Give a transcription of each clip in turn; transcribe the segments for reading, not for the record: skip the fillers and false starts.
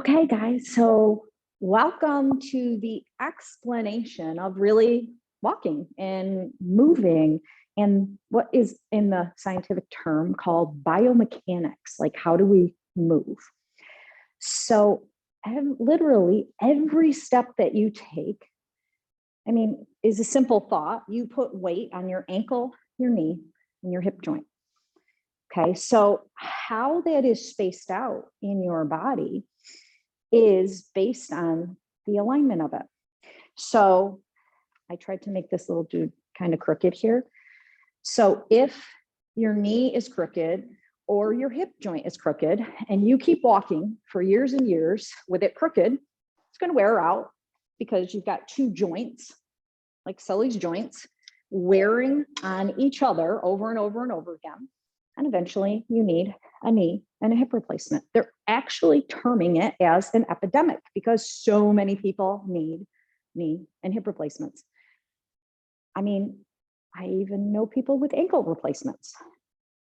Okay, guys, so welcome to the explanation of really walking and moving and what is in the scientific term called biomechanics, like how do we move? So literally every step that you take, is a simple thought. You put weight on your ankle, your knee, and your hip joint. Okay, so how that is spaced out in your body is based on the alignment of it. So I tried to make this little dude kind of crooked here. So if your knee is crooked or your hip joint is crooked and you keep walking for years and years with it crooked, it's going to wear out because you've got two joints, like Sully's joints, wearing on each other over and over and over again. And eventually you need a knee and a hip replacement. They're actually terming it as an epidemic because so many people need knee and hip replacements. I even know people with ankle replacements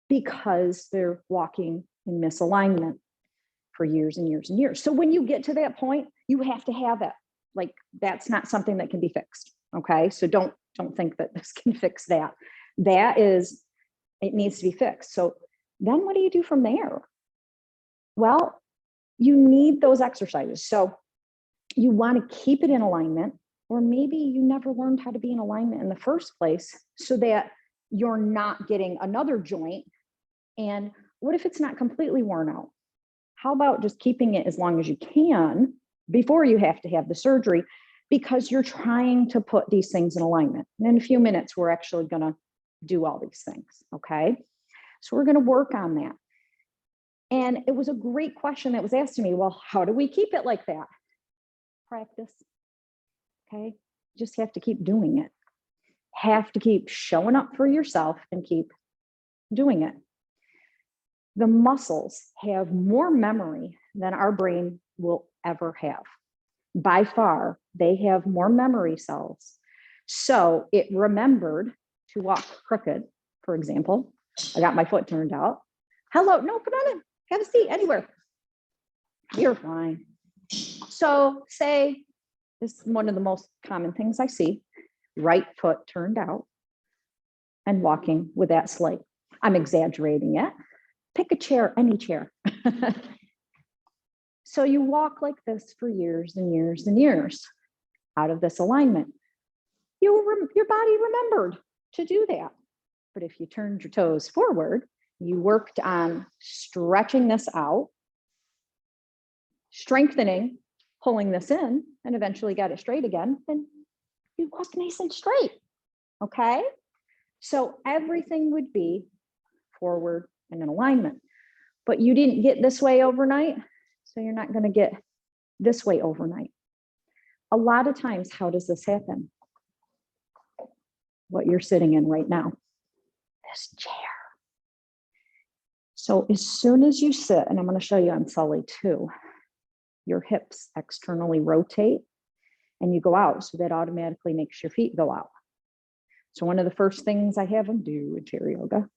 because they're walking in misalignment for years and years and years. So when you get to that point, you have to have it. Like, that's not something that can be fixed. Okay. So don't think that this can fix that. It needs to be fixed. So then what do you do from there? Well, you need those exercises. So you want to keep it in alignment, or maybe you never learned how to be in alignment in the first place so that you're not getting another joint. And what if it's not completely worn out? How about just keeping it as long as you can before you have to have the surgery, because you're trying to put these things in alignment. And in a few minutes, we're actually going to do all these things. Okay. So we're going to work on that. And it was a great question that was asked to me. Well, how do we keep it like that? Practice. Okay. Just have to keep doing it. Have to keep showing up for yourself and keep doing it. The muscles have more memory than our brain will ever have. By far, they have more memory cells. So it remembered to walk crooked, for example. I got my foot turned out. Hello, no, come on in. Have a seat anywhere. You're fine. So say, this is one of the most common things I see, right foot turned out and walking with that sling. I'm exaggerating it. Pick a chair, any chair. So you walk like this for years and years and years out of this alignment. Your body remembered to do that. But if you turned your toes forward, you worked on stretching this out, strengthening, pulling this in, and eventually got it straight again, then you walk nice and straight. Okay? So everything would be forward and in alignment. But you didn't get this way overnight, so you're not going to get this way overnight. A lot of times, how does this happen? What you're sitting in right now, this chair. So as soon as you sit, and I'm going to show you on Sully too, your hips externally rotate and you go out. So that automatically makes your feet go out. So one of the first things I have them do in chair yoga,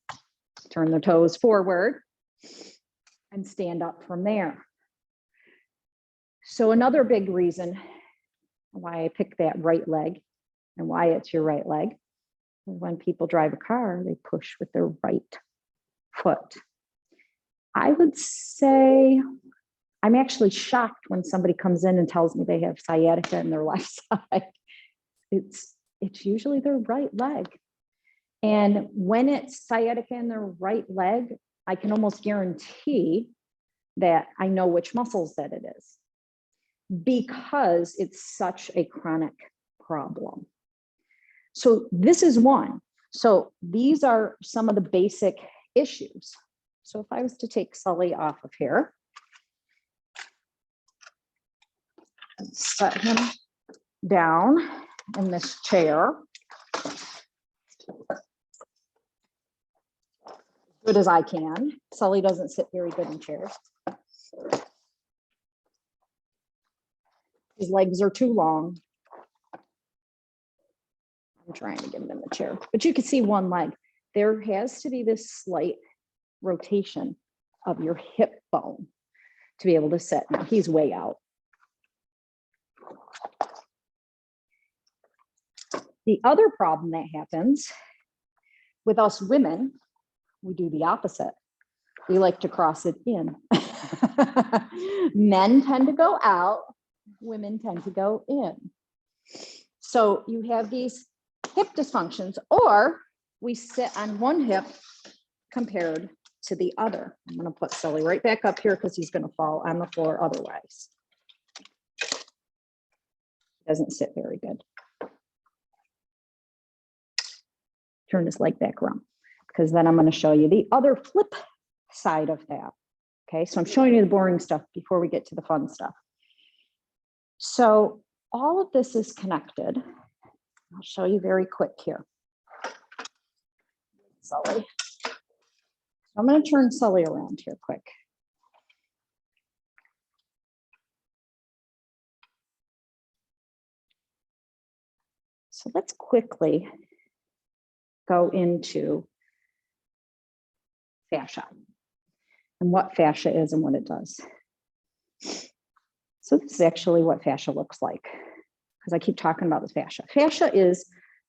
turn their toes forward and stand up from there. So another big reason why I pick that right leg and why it's your right leg, when people drive a car, they push with their right foot. I would say I'm actually shocked when somebody comes in and tells me they have sciatica in their left side. It's usually their right leg. And when it's sciatica in their right leg, I can almost guarantee that I know which muscles that it is, because it's such a chronic problem. So this is one. So these are some of the basic issues. So if I was to take Sully off of here and set him down in this chair, good as I can. Sully doesn't sit very good in chairs. His legs are too long. I'm trying to get him in the chair, but you can see one leg. There has to be this slight rotation of your hip bone. to be able to sit. Now he's way out. The other problem that happens with us women, we do the opposite. We like to cross it in. Men tend to go out, women tend to go in. So you have these hip dysfunctions, or we sit on one hip compared to the other. I'm going to put Sully right back up here because he's going to fall on the floor otherwise. Doesn't sit very good. Turn his leg back around, because then I'm going to show you the other flip side of that. Okay, so I'm showing you the boring stuff before we get to the fun stuff. So all of this is connected. I'll show you very quick here. Sully. I'm going to turn Sully around here quick. So let's quickly go into fascia and what fascia is and what it does. So this is actually what fascia looks like, because I keep talking about the fascia. Fascia is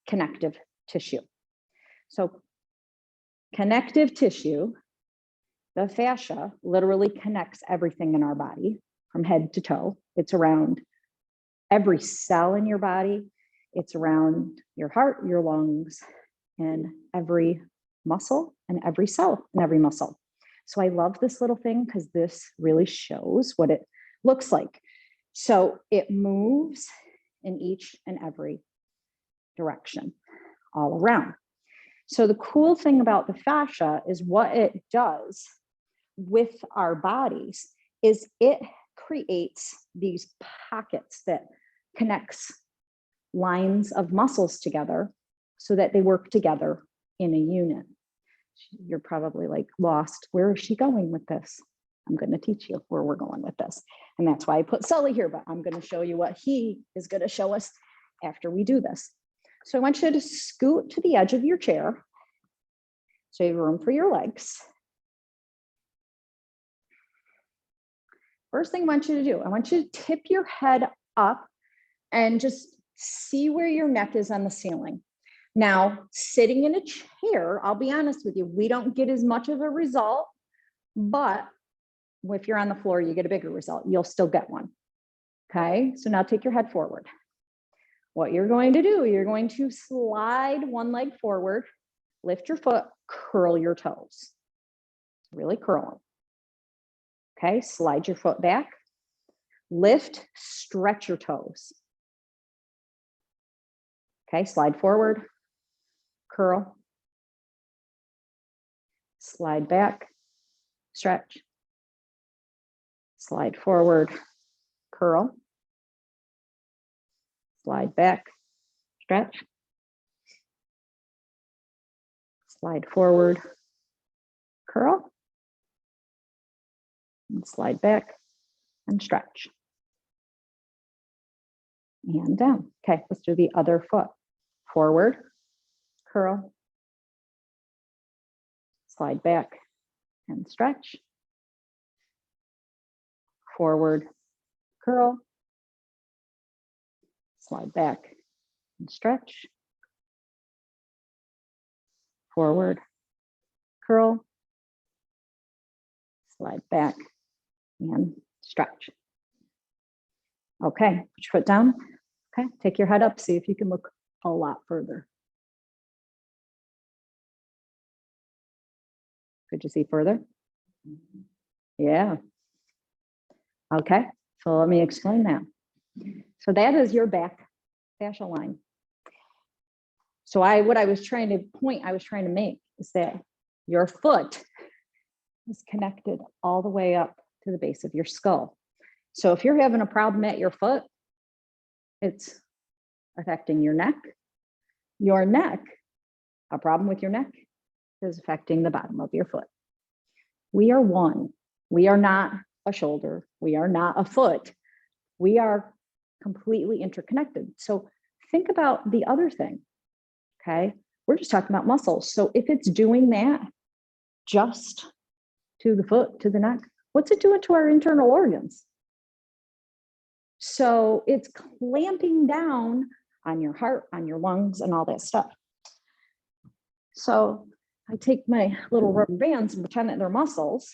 connective tissue. So connective tissue, the fascia literally connects everything in our body from head to toe. It's around every cell in your body. It's around your heart, your lungs, and every muscle and every cell and every muscle. So I love this little thing because this really shows what it looks like. So it moves in each and every direction all around. So the cool thing about the fascia is what it does with our bodies is it creates these pockets that connects lines of muscles together so that they work together in a unit. You're probably like lost. Where is she going with this? I'm going to teach you where we're going with this. And that's why I put Sully here, but I'm going to show you what he is going to show us after we do this. So I want you to scoot to the edge of your chair so you have room for your legs. First thing I want you to do, I want you to tip your head up and just see where your neck is on the ceiling. Now, sitting in a chair, I'll be honest with you, we don't get as much of a result, but if you're on the floor, you get a bigger result. You'll still get one. Okay, so now take your head forward. What you're going to do, you're going to slide one leg forward, lift your foot, curl your toes. Really curl them. Okay, slide your foot back, lift, stretch your toes. Okay, slide forward, curl, slide back, stretch, slide forward, curl, slide back, stretch, slide forward, curl, and slide back and stretch. And down. Okay, let's do the other foot. Forward, curl, slide back and stretch. Forward, curl, slide back and stretch. Forward, curl, slide back and stretch. Okay, put your foot down. Okay, take your head up, see if you can look a lot further. Could you see further? Yeah. Okay, so let me explain that. So that is your back fascial line. So what I was trying to make is that your foot is connected all the way up to the base of your skull. So if you're having a problem at your foot, it's affecting your neck. Your neck, a problem with your neck, is affecting the bottom of your foot. We are one. We are not a shoulder. We are not a foot. We are completely interconnected. So think about the other thing, okay? We're just talking about muscles. So if it's doing that just to the foot, to the neck, What's it doing to our internal organs? So it's clamping down on your heart, on your lungs, and all that stuff. So I take my little rubber bands and pretend that they're muscles.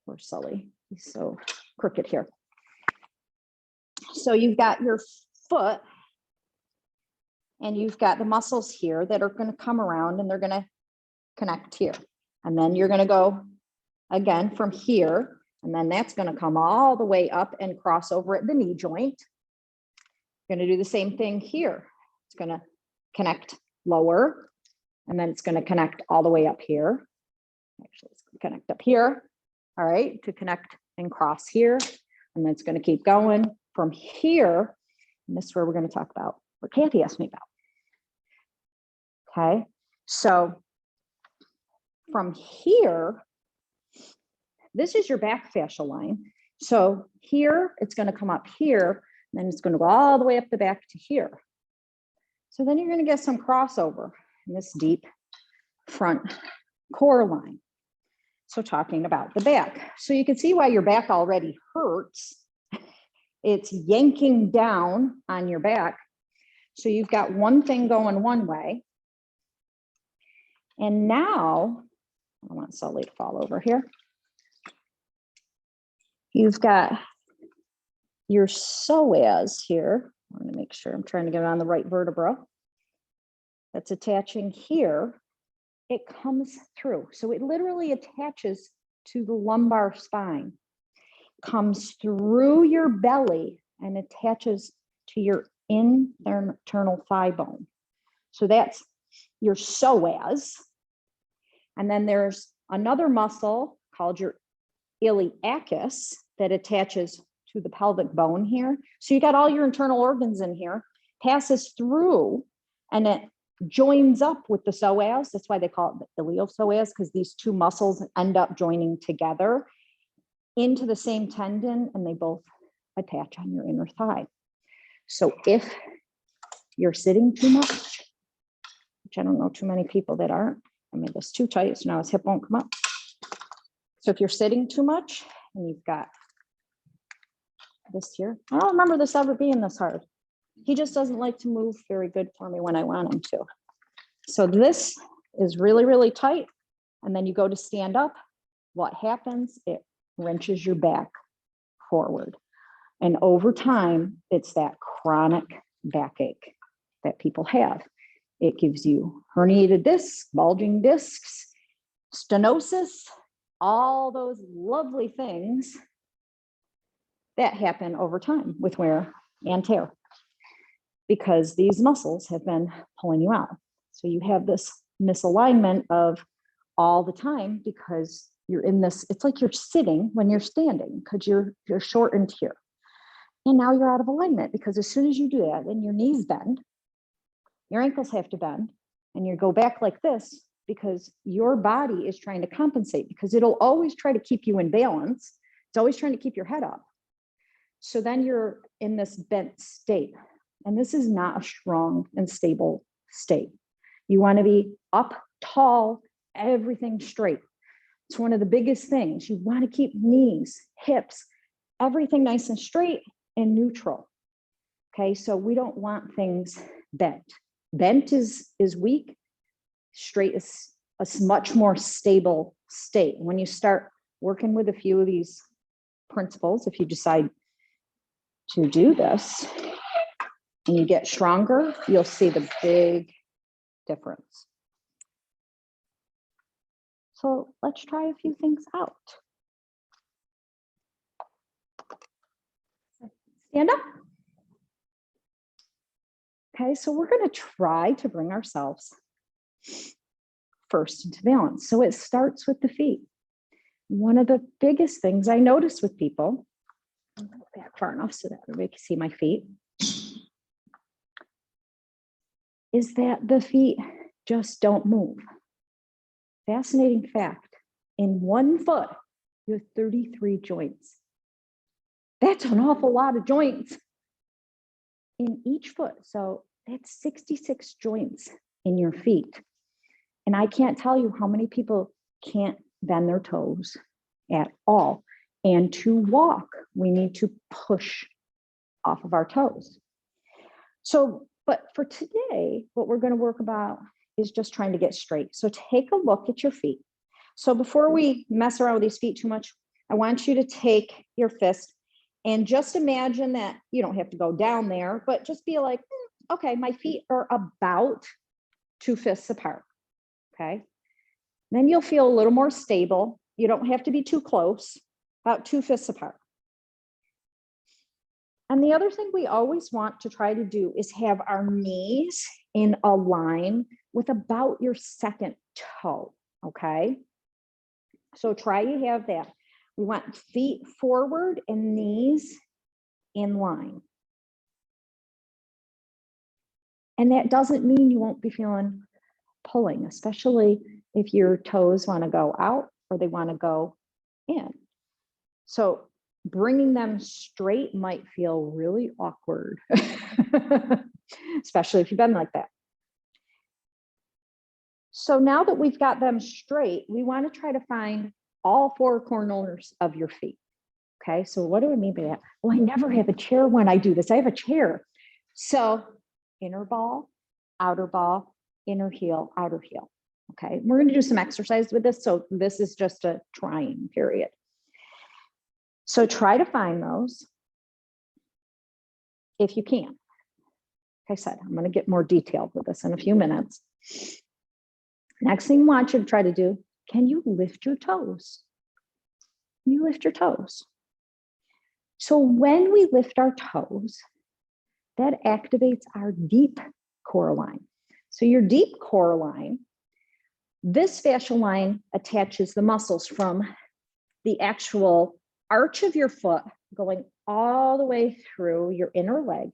Poor Sully, he's so crooked here. So you've got your foot, and you've got the muscles here that are going to come around and they're going to connect here. And then you're going to go again from here, and then that's going to come all the way up and cross over at the knee joint. You're going to do the same thing here. It's going to connect lower, and then it's going to connect all the way up here. Actually, it's going to connect up here. All right, to connect and cross here. And then it's going to keep going from here. And this is where we're going to talk about what Kathy asked me about. Okay, so from here, this is your back fascial line. So here, it's going to come up here, and then it's going to go all the way up the back to here. So then you're going to get some crossover in this deep front core line. So talking about the back. So you can see why your back already hurts. It's yanking down on your back. So you've got one thing going one way. And now, I don't want Sully to fall over here. You've got your psoas here. I want to make sure I'm trying to get it on the right vertebra. That's attaching here. It comes through. So it literally attaches to the lumbar spine, comes through your belly and attaches to your internal thigh bone. So that's your psoas. And then there's another muscle called your iliacus that attaches to the pelvic bone here. So you got all your internal organs in here, passes through, and it joins up with the psoas. That's why they call it the iliopsoas, because these two muscles end up joining together into the same tendon, and they both attach on your inner thigh. So if you're sitting too much, which I don't know too many people that aren't, I made this too tight, so now his hip won't come up. So if you're sitting too much and you've got this here, I don't remember this ever being this hard. He just doesn't like to move very good for me when I want him to. So this is really, really tight. And then you go to stand up. What happens? It wrenches your back forward. And over time, it's that chronic backache that people have. It gives you herniated discs, bulging discs, stenosis, all those lovely things that happen over time with wear and tear, because these muscles have been pulling you out. So you have this misalignment of all the time because you're in this, it's like you're sitting when you're standing because you're shortened here. And now you're out of alignment because as soon as you do that, then your knees bend, your ankles have to bend, and you go back like this because your body is trying to compensate, because it'll always try to keep you in balance. It's always trying to keep your head up. So then you're in this bent state. And this is not a strong and stable state. You want to be up tall, everything straight. It's one of the biggest things. You want to keep knees, hips, everything nice and straight and neutral. Okay, so we don't want things bent. Bent is weak. Straight is a much more stable state. When you start working with a few of these principles, if you decide to do this, and you get stronger, you'll see the big difference. So let's try a few things out. Stand up. Okay, so we're going to try to bring ourselves first into balance. So it starts with the feet. One of the biggest things I notice with people, I'll go back far enough so that everybody can see my feet, is that the feet just don't move. Fascinating fact, in one foot, you have 33 joints. That's an awful lot of joints in each foot. So that's 66 joints in your feet. And I can't tell you how many people can't bend their toes at all. And to walk, we need to push off of our toes. So, but for today, what we're going to work about is just trying to get straight. So take a look at your feet. So before we mess around with these feet too much, I want you to take your fist and just imagine that you don't have to go down there, but just be like, okay, my feet are about 2 fists apart. Okay. Then you'll feel a little more stable. You don't have to be too close, about 2 fists apart. And the other thing we always want to try to do is have our knees in a line with about your second toe, okay? So try to have that. We want feet forward and knees in line. And that doesn't mean you won't be feeling pulling, especially if your toes want to go out or they want to go in. So bringing them straight might feel really awkward, especially if you've been like that. So now that we've got them straight, we want to try to find all 4 corners of your feet. Okay, so what do I mean by that? Well, I never have a chair when I do this. I have a chair. So inner ball, inner heel, outer heel. Okay, we're going to do some exercise with this. So this is just a trying period. So try to find those if you can. Like I said, I'm going to get more detailed with this in a few minutes. Next thing I want you to try to do, can you lift your toes? Can you lift your toes? So when we lift our toes, that activates our deep core line. So your deep core line, this fascial line attaches the muscles from the actual arch of your foot going all the way through your inner leg,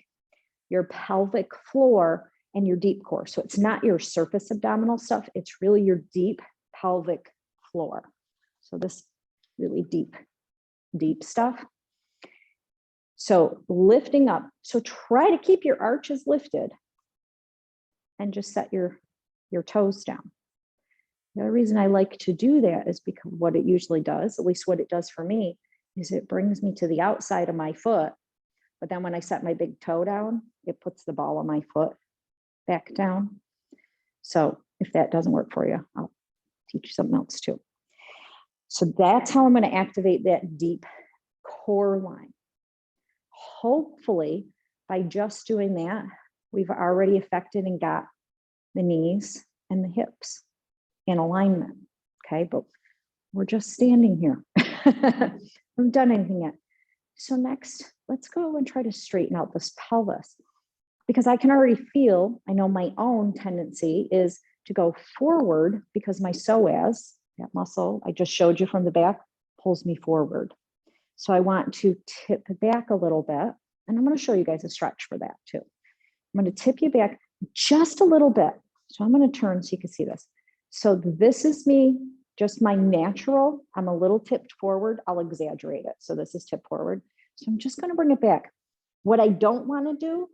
your pelvic floor, and your deep core. So it's not your surface abdominal stuff, it's really your deep pelvic floor. So this really deep stuff. So lifting up. So try to keep your arches lifted and just set your toes down. The other reason I like to do that is because what it usually does, at least what it does for me, is it brings me to the outside of my foot. But then when I set my big toe down, it puts the ball of my foot back down. So if that doesn't work for you, I'll teach you something else too. So that's how I'm going to activate that deep core line. Hopefully, by just doing that, we've already affected and got the knees and the hips in alignment. Okay, but we're just standing here. I haven't done anything yet. So next, let's go and try to straighten out this pelvis, because I can already feel, I know my own tendency is to go forward because my psoas, that muscle I just showed you from the back, pulls me forward. So I want to tip back a little bit, and I'm going to show you guys a stretch for that too. I'm going to tip you back just a little bit. So I'm going to turn so you can see this. So this is me, just my natural. I'm a little tipped forward. I'll exaggerate it. So this is tipped forward. So I'm just going to bring it back. What I don't want to do,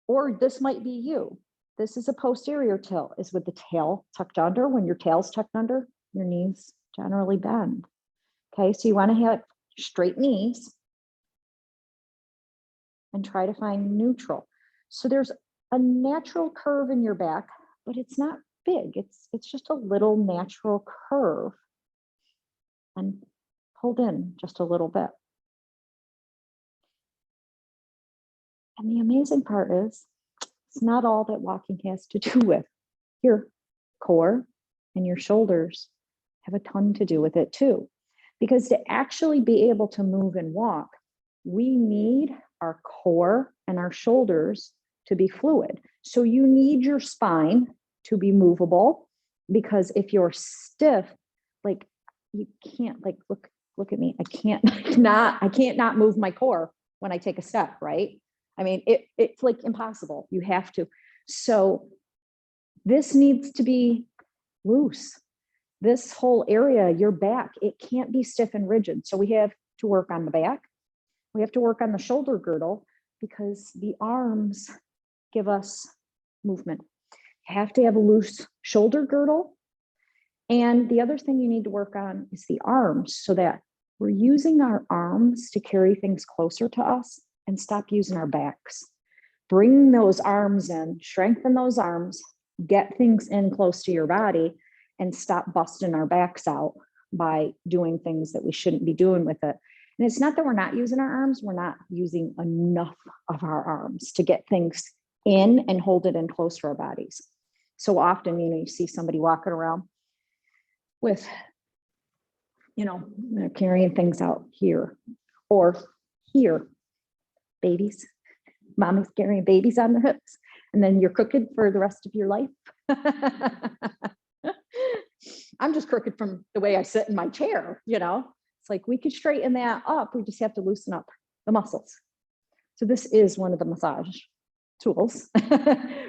or this might be you, this is a posterior tilt, is with the tail tucked under. When your tail's tucked under, your knees generally bend. Okay, so you want to have straight knees and try to find neutral. So there's a natural curve in your back, but it's not big. It's just a little natural curve, and hold in just a little bit. And the amazing part is, it's not all that walking has to do with. Your core and your shoulders have a ton to do with it too. Because to actually be able to move and walk, we need our core and our shoulders to be fluid. So you need your spine to be movable, because if you're stiff, like you can't, like, look at me. I can't not move my core when I take a step, right? I mean, it's like impossible. You have to. So this needs to be loose. This whole area, your back, it can't be stiff and rigid. So we have to work on the back. We have to work on the shoulder girdle, because the arms give us movement. You have to have a loose shoulder girdle. And the other thing you need to work on is the arms, so that we're using our arms to carry things closer to us and stop using our backs. Bring those arms in, strengthen those arms, get things in close to your body, and stop busting our backs out by doing things that we shouldn't be doing with it. And it's not that we're not using our arms, we're not using enough of our arms to get things in and hold it in close to our bodies. So often, you see somebody walking around with, they're carrying things out here or here. Babies, mommy's carrying babies on their hips, and then you're crooked for the rest of your life. I'm just crooked from the way I sit in my chair, It's like we could straighten that up. We just have to loosen up the muscles. So this is one of the massage tools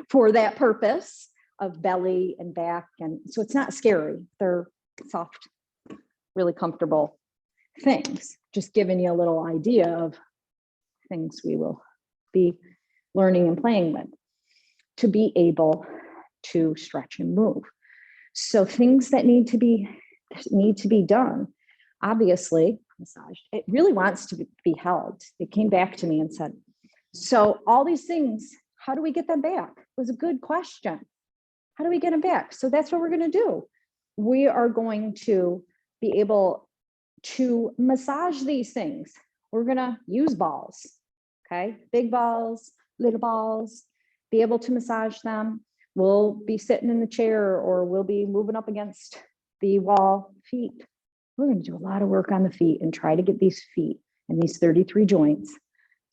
for that purpose of belly and back. And so it's not scary. They're soft, really comfortable things. Just giving you a little idea of things we will be learning and playing with to be able to stretch and move. So things that need to be done. Obviously, massage, it really wants to be held. It came back to me and said, so all these things, how do we get them back? It was a good question. How do we get them back? So that's what we're going to do. We are going to be able to massage these things. We're going to use balls, okay? Big balls, little balls, be able to massage them. We'll be sitting in the chair or we'll be moving up against the wall, feet. We're going to do a lot of work on the feet and try to get these feet and these 33 joints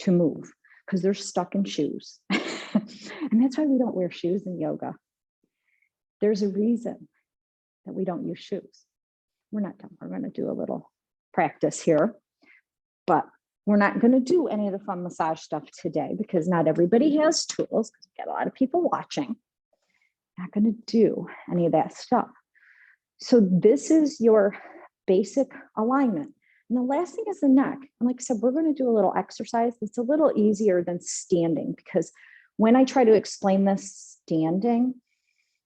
to move because they're stuck in shoes. And that's why we don't wear shoes in yoga. There's a reason that we don't use shoes. We're not done. We're going to do a little practice here, but we're not going to do any of the fun massage stuff today because not everybody has tools because we got a lot of people watching. Not going to do any of that stuff. So this is your basic alignment. And the last thing is the neck. And like I said, we're going to do a little exercise that's a little easier than standing because when I try to explain this standing,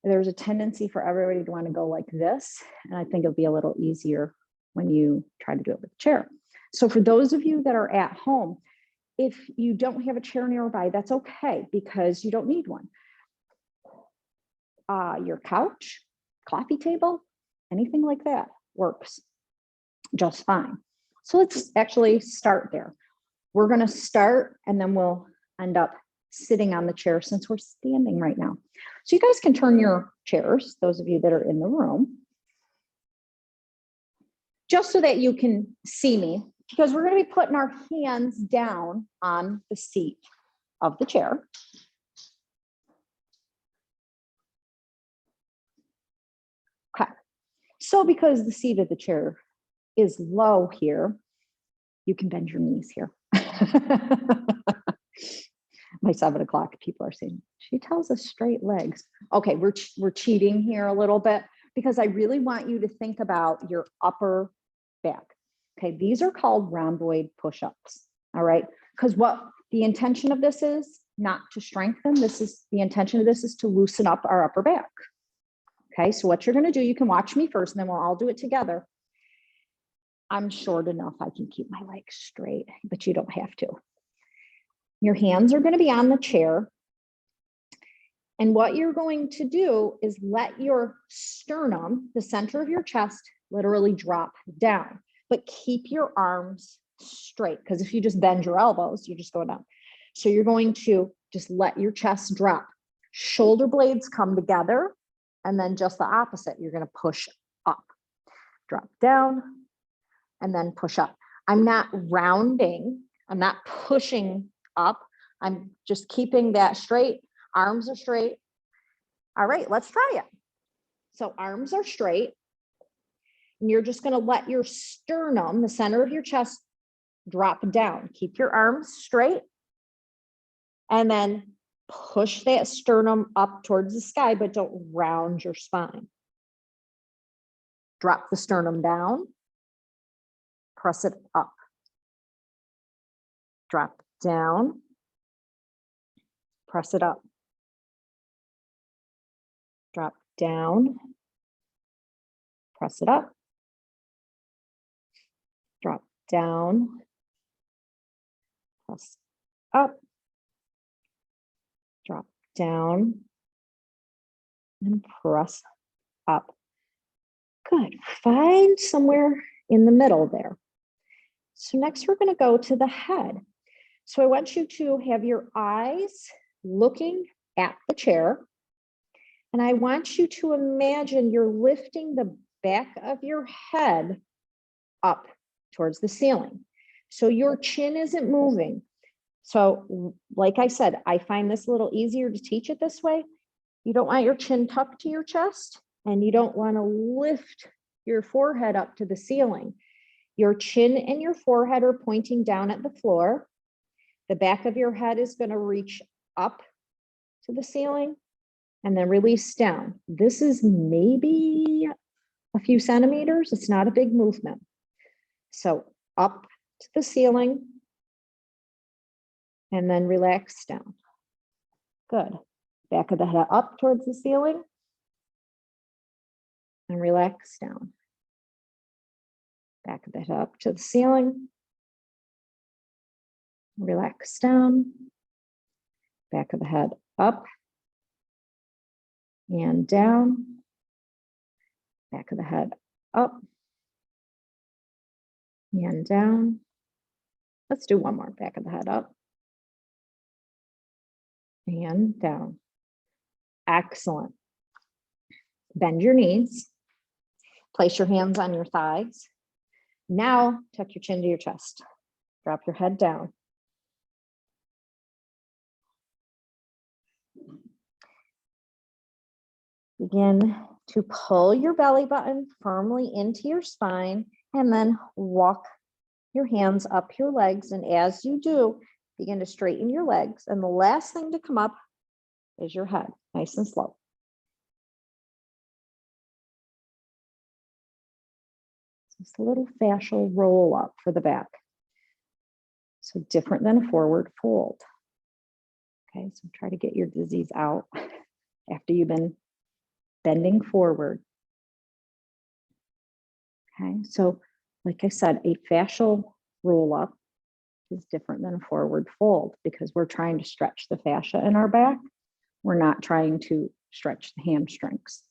there's a tendency for everybody to want to go like this. And I think it'll be a little easier when you try to do it with a chair. So for those of you that are at home, if you don't have a chair nearby, that's okay because you don't need one. Your couch, coffee table, anything like that works just fine. So let's actually start there. We're going to start and then we'll end up sitting on the chair since we're standing right now. So you guys can turn your chairs, those of you that are in the room, just so that you can see me, because we're going to be putting our hands down on the seat of the chair. Okay. So because the seat of the chair is low here, you can bend your knees here. My 7 o'clock people are saying, she tells us straight legs. Okay, we're cheating here a little bit because I really want you to think about your upper back. Okay, these are called rhomboid push-ups. All right, because what the intention of this is not to strengthen. The intention of this is to loosen up our upper back. Okay, so what you're going to do, you can watch me first and then we'll all do it together. I'm short enough I can keep my legs straight, but you don't have to. Your hands are going to be on the chair. And what you're going to do is let your sternum, the center of your chest, literally drop down, but keep your arms straight. Because if you just bend your elbows, you just go down. So you're going to just let your chest drop. Shoulder blades come together, and then just the opposite. You're going to push up, drop down, and then push up. I'm not rounding. I'm not pushing up. I'm just keeping that straight. Arms are straight. All right, let's try it. So arms are straight. And you're just going to let your sternum, the center of your chest, drop down. Keep your arms straight. And then push that sternum up towards the sky, but don't round your spine. Drop the sternum down. Press it up. Drop down. Press it up. Drop down. Press it up. drop down, press up, drop down, and press up. Good. Find somewhere in the middle there. So next we're going to go to the head. So I want you to have your eyes looking at the chair. And I want you to imagine you're lifting the back of your head up towards the ceiling. So your chin isn't moving. So like I said, I find this a little easier to teach it this way. You don't want your chin tucked to your chest, and you don't want to lift your forehead up to the ceiling. Your chin and your forehead are pointing down at the floor. The back of your head is going to reach up to the ceiling and then release down. This is maybe a few centimeters. It's not a big movement. So up to the ceiling and then relax down. Good. Back of the head up towards the ceiling and relax down. Back of the head up to the ceiling. Relax down. Back of the head up and down. Back of the head up and down. Let's do one more. Back of the head up and down. Excellent. Bend your knees. Place your hands on your thighs. Now tuck your chin to your chest. Drop your head down. Begin to pull your belly button firmly into your spine and then walk your hands up your legs. And as you do, begin to straighten your legs. And the last thing to come up is your head, nice and slow. Just a little fascial roll up for the back. So different than a forward fold. Okay, so try to get your disease out after you've been bending forward. Okay, so like I said, a fascial roll up is different than a forward fold because we're trying to stretch the fascia in our back. We're not trying to stretch the hamstrings.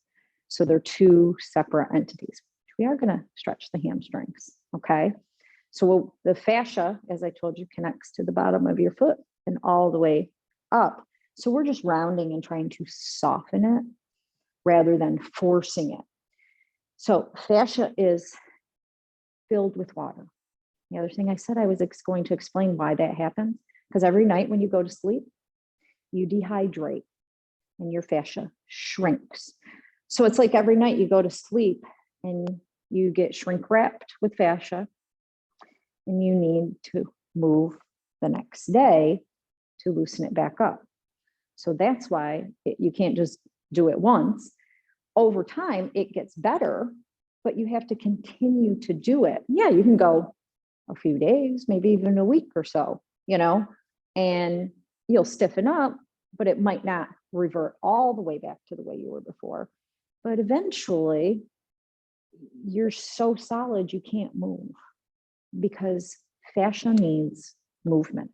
So they're two separate entities. We are going to stretch the hamstrings. Okay, so the fascia, as I told you, connects to the bottom of your foot and all the way up. So we're just rounding and trying to soften it rather than forcing it. So fascia is filled with water. The other thing I said, I was going to explain why that happens, because every night when you go to sleep, you dehydrate and your fascia shrinks. So it's like every night you go to sleep and you get shrink wrapped with fascia and you need to move the next day to loosen it back up. So that's why you can't just do it once. Over time, it gets better, but you have to continue to do it. Yeah, you can go a few days, maybe even a week or so, and you'll stiffen up, but it might not revert all the way back to the way you were before. But eventually, you're so solid you can't move because fascia needs movement.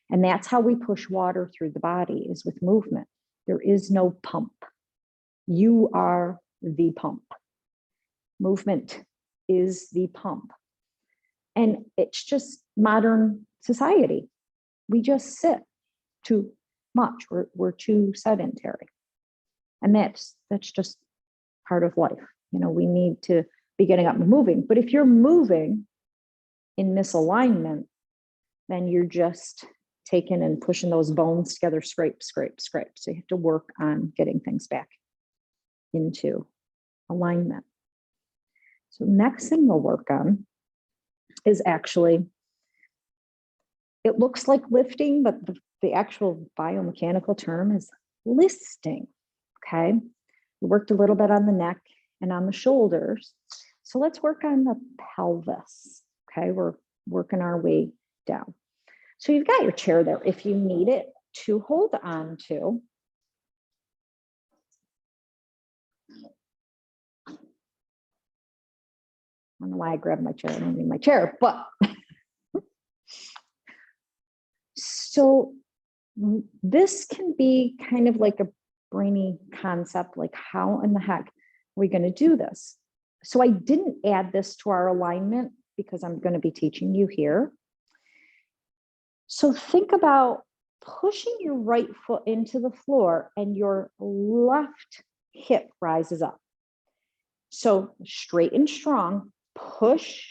And that's how we push water through the body, is with movement. There is no pump. You are the pump. Movement is the pump. And it's just modern society. We just sit too much. We're too sedentary. And that's just part of life. We need to be getting up and moving. But if you're moving in misalignment, then you're just taking and pushing those bones together, scrape, scrape, scrape. So you have to work on getting things back into alignment. So next thing we'll work on is actually, it looks like lifting, but the actual biomechanical term is listing. Okay, we worked a little bit on the neck and on the shoulders. So let's work on the pelvis. Okay, we're working our way down. So you've got your chair there. If you need it to hold on to, I don't know why I grabbed my chair. I don't need my chair, but so this can be kind of like a brainy concept, like how in the heck are we going to do this? So I didn't add this to our alignment because I'm going to be teaching you here. So think about pushing your right foot into the floor and your left hip rises up. So straight and strong, push.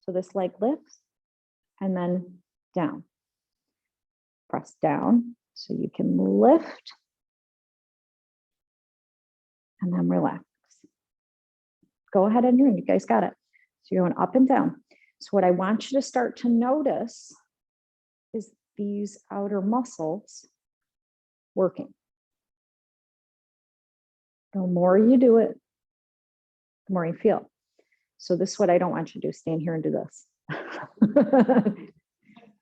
So this leg lifts and then down. Press down so you can lift and then relax. Go ahead and you guys got it. So you're going up and down. So what I want you to start to notice is these outer muscles working. The more you do it, the more you feel. So this is what I don't want you to do, stand here and do this.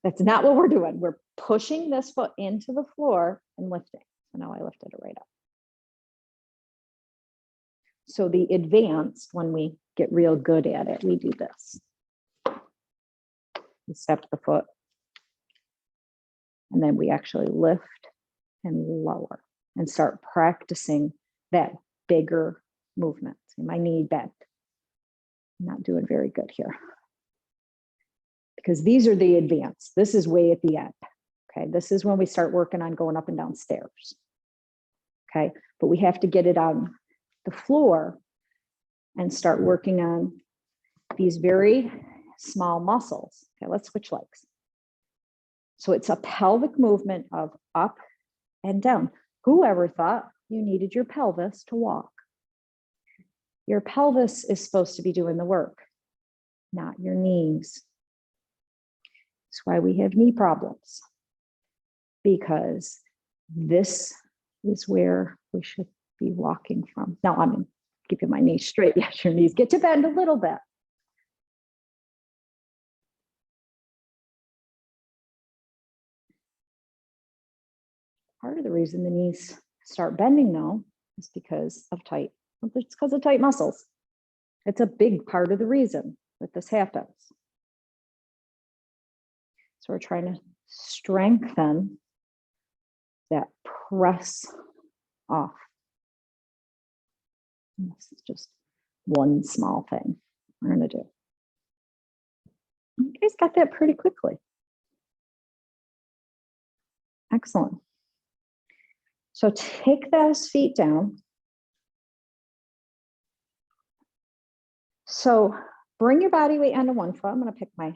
That's not what we're doing. We're pushing this foot into the floor and lifting. So now I lifted it right up. So the advanced, when we get real good at it, we do this. We step the foot, and then we actually lift and lower and start practicing that bigger movement. See, my knee bent. I'm not doing very good here. Because these are the advanced. This is way at the end. Okay, this is when we start working on going up and down stairs. Okay, but we have to get it on the floor and start working on these very small muscles. Okay, let's switch legs. So it's a pelvic movement of up and down. Whoever thought you needed your pelvis to walk? Your pelvis is supposed to be doing the work, not your knees. That's why we have knee problems, because this is where we should be walking from. Now I'm keeping my knees straight. Yes, your knees get to bend a little bit. Part of the reason the knees start bending though is because of tight muscles. It's a big part of the reason that this happens. So we're trying to strengthen that press off. And this is just one small thing we're going to do. You guys got that pretty quickly. Excellent. So take those feet down. So bring your body weight onto one foot. I'm going to pick my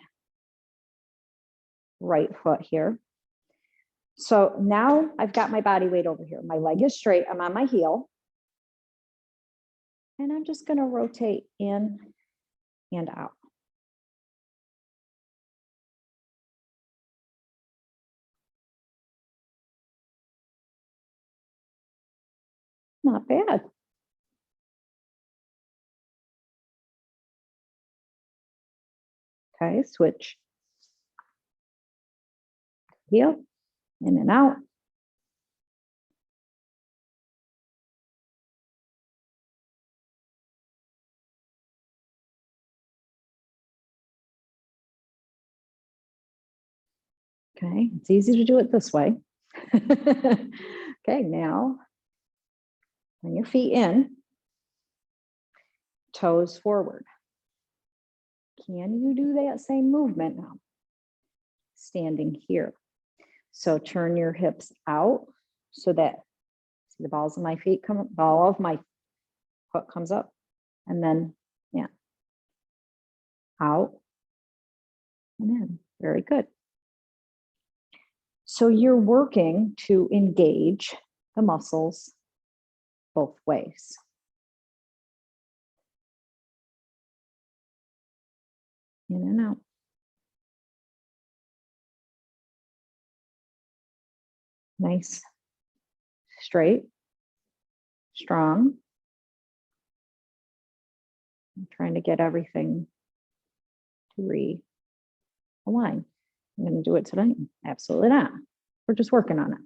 right foot here. So now I've got my body weight over here. My leg is straight. I'm on my heel. And I'm just going to rotate in and out. Not bad. Okay, switch. Heel, in and out. Okay, it's easy to do it this way. Okay, now bring your feet in, toes forward. Can you do that same movement now? Standing here. So turn your hips out so that, see the balls of my feet come, ball of my foot comes up, and then, yeah, out and in. Very good. So you're working to engage the muscles both ways. In and out. Nice, straight, strong. I'm trying to get everything to realign. I'm going to do it tonight? Absolutely not. We're just working on it.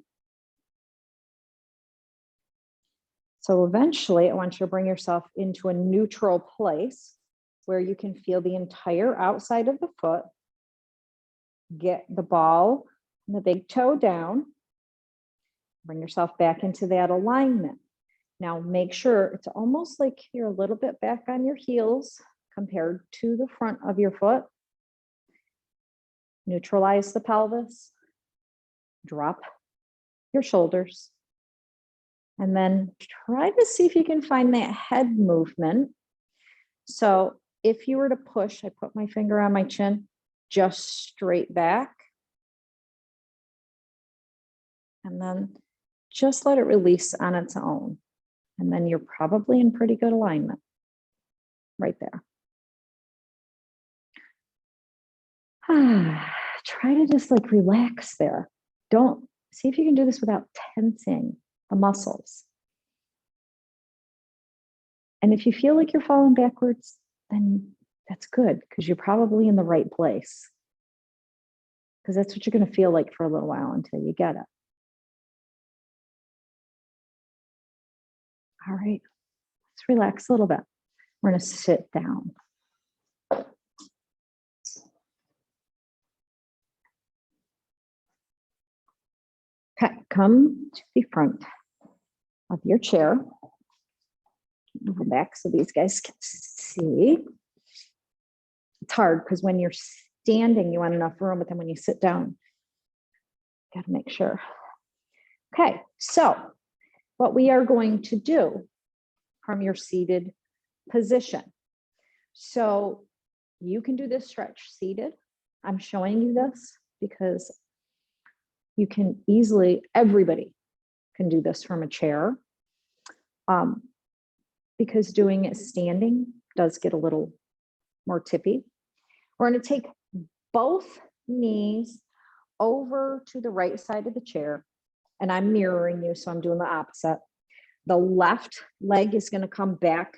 So eventually I want you to bring yourself into a neutral place. where you can feel the entire outside of the foot. Get the ball and the big toe down. Bring yourself back into that alignment. Now make sure it's almost like you're a little bit back on your heels compared to the front of your foot. Neutralize the pelvis. Drop your shoulders. And then try to see if you can find that head movement. So if you were to push, I put my finger on my chin, just straight back. And then just let it release on its own. And then you're probably in pretty good alignment right there. Try to just like relax there. Don't see if you can do this without tensing the muscles. And if you feel like you're falling backwards, then that's good because you're probably in the right place. Because that's what you're going to feel like for a little while until you get it. All right, let's relax a little bit. We're going to sit down. Okay, come to the front of your chair. Move it back so these guys can see. It's hard because when you're standing, you want enough room, but then when you sit down, you got to make sure. Okay, so what we are going to do from your seated position. So you can do this stretch seated. I'm showing you this because you can easily, everybody can do this from a chair. Because doing it standing does get a little more tippy. We're going to take both knees over to the right side of the chair. And I'm mirroring you, so I'm doing the opposite. The left leg is going to come back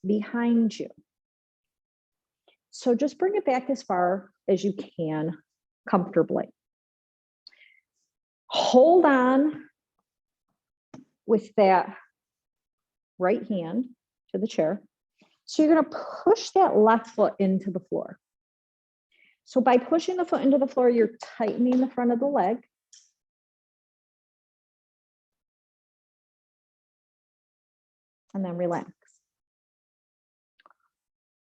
behind you. So just bring it back as far as you can comfortably. Hold on with that right hand to the chair. So you're going to push that left foot into the floor. So by pushing the foot into the floor, you're tightening the front of the leg. And then relax.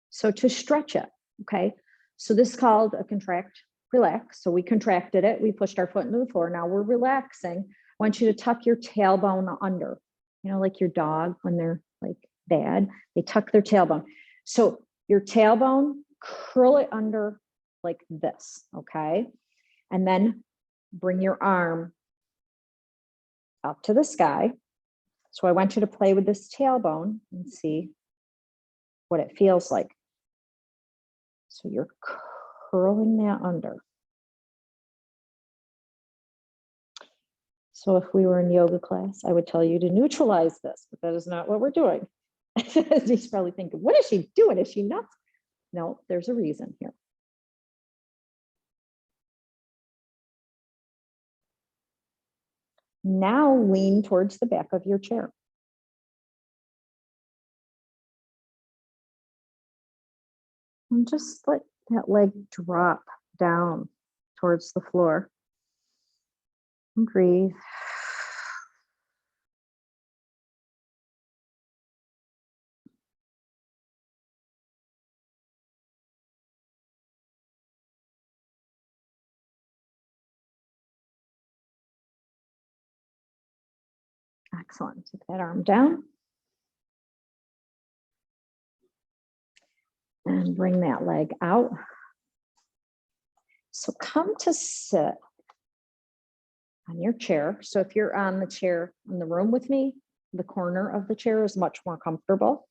So to stretch it, okay? So this is called a contract, relax. So we contracted it. We pushed our foot into the floor. Now we're relaxing. I want you to tuck your tailbone under. You know, like your dog when they're like bad, they tuck their tailbone. So your tailbone, curl it under like this, okay? And then bring your arm up to the sky. So I want you to play with this tailbone and see what it feels like. So you're curling that under. So if we were in yoga class, I would tell you to neutralize this, but that is not what we're doing. He's probably thinking, what is she doing? Is she nuts? No, there's a reason here. Now lean towards the back of your chair. And just let that leg drop down towards the floor. And breathe. Excellent. Take that arm down. And bring that leg out. So come to sit on your chair. So if you're on the chair in the room with me, the corner of the chair is much more comfortable.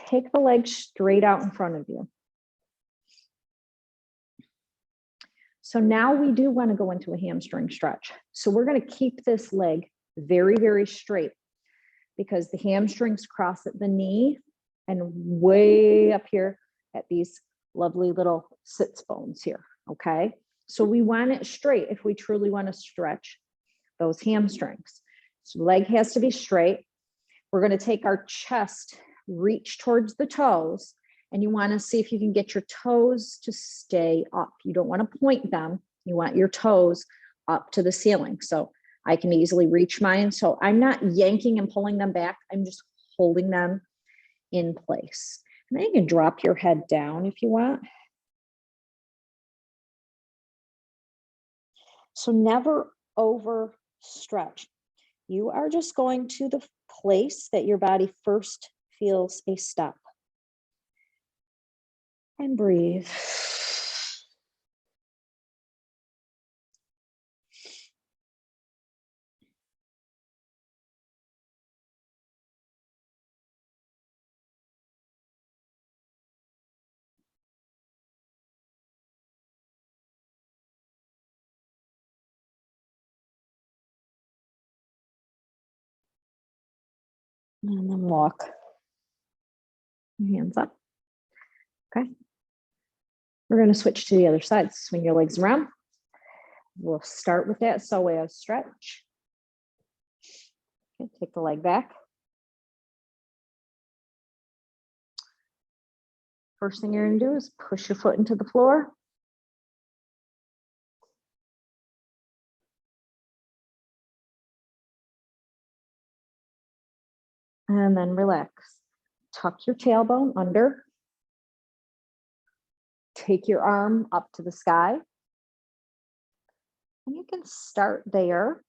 Take the leg straight out in front of you. So now we do want to go into a hamstring stretch. So we're going to keep this leg very, very straight because the hamstrings cross at the knee and way up here at these lovely little sits bones here, okay? So we want it straight if we truly want to stretch those hamstrings. So leg has to be straight. We're going to take our chest reach towards the toes, and you want to see if you can get your toes to stay up. You don't want to point them. You want your toes up to the ceiling. So I can easily reach mine. So I'm not yanking and pulling them back. I'm just holding them in place. And then you can drop your head down if you want. So never overstretch. You are just going to the place that your body first feels a step. And breathe. And then walk. Hands up. Okay. We're going to switch to the other side. Swing your legs around. We'll start with that psoas stretch. Okay, take the leg back. First thing you're going to do is push your foot into the floor. And then relax. Tuck your tailbone under. Take your arm up to the sky. And you can start there.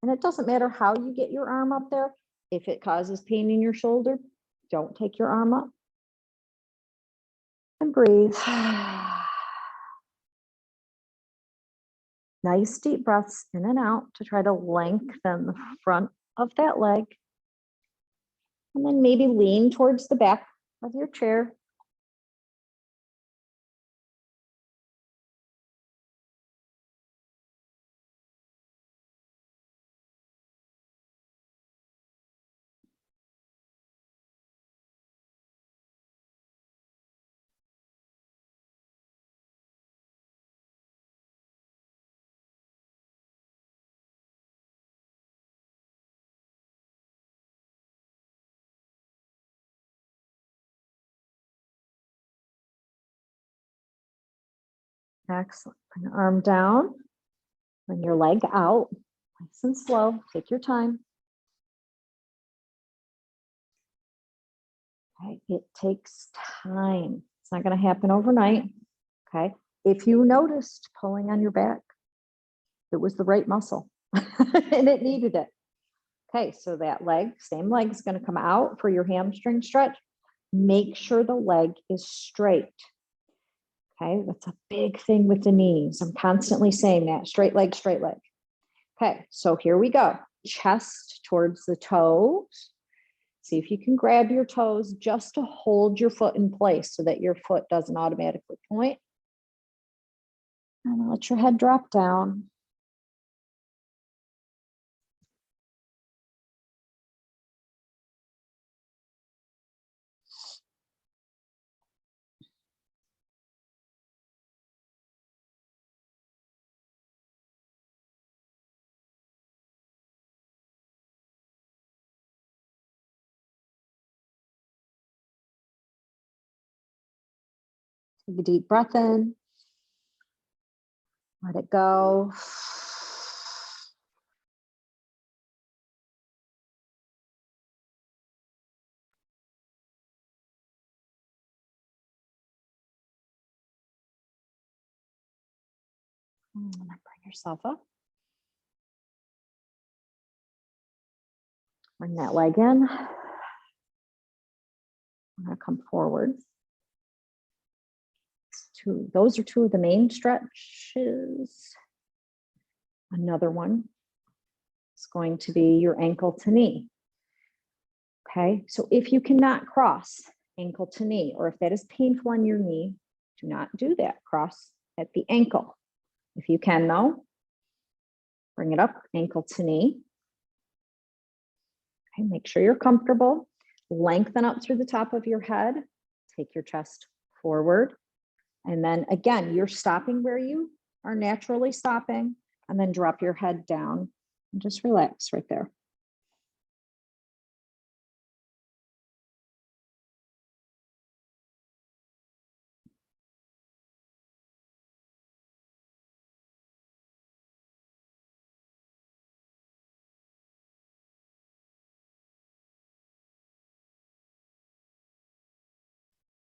And it doesn't matter how you get your arm up there. If it causes pain in your shoulder, don't take your arm up. And breathe. Nice deep breaths in and out to try to lengthen the front of that leg. And then maybe lean towards the back of your chair. Excellent. Bring the arm down. Bring your leg out. Nice and slow. Take your time. Okay. It takes time. It's not going to happen overnight. Okay. If you noticed pulling on your back, it was the right muscle and it needed it. Okay. So that leg, same leg, is going to come out for your hamstring stretch. Make sure the leg is straight. Okay, that's a big thing with the knees. I'm constantly saying that. Straight leg, straight leg. Okay, so here we go. Chest towards the toes. See if you can grab your toes just to hold your foot in place so that your foot doesn't automatically point. And let your head drop down. Take a deep breath in. Let it go. And then bring yourself up. Bring that leg in. I'm going to come forward. Those are two of the main stretches. Another one is going to be your ankle to knee. Okay, so if you cannot cross ankle to knee, or if that is painful on your knee, do not do that. Cross at the ankle. If you can, though, bring it up, ankle to knee. Okay, make sure you're comfortable. Lengthen up through the top of your head. Take your chest forward. And then again, you're stopping where you are naturally stopping, and then drop your head down and just relax right there.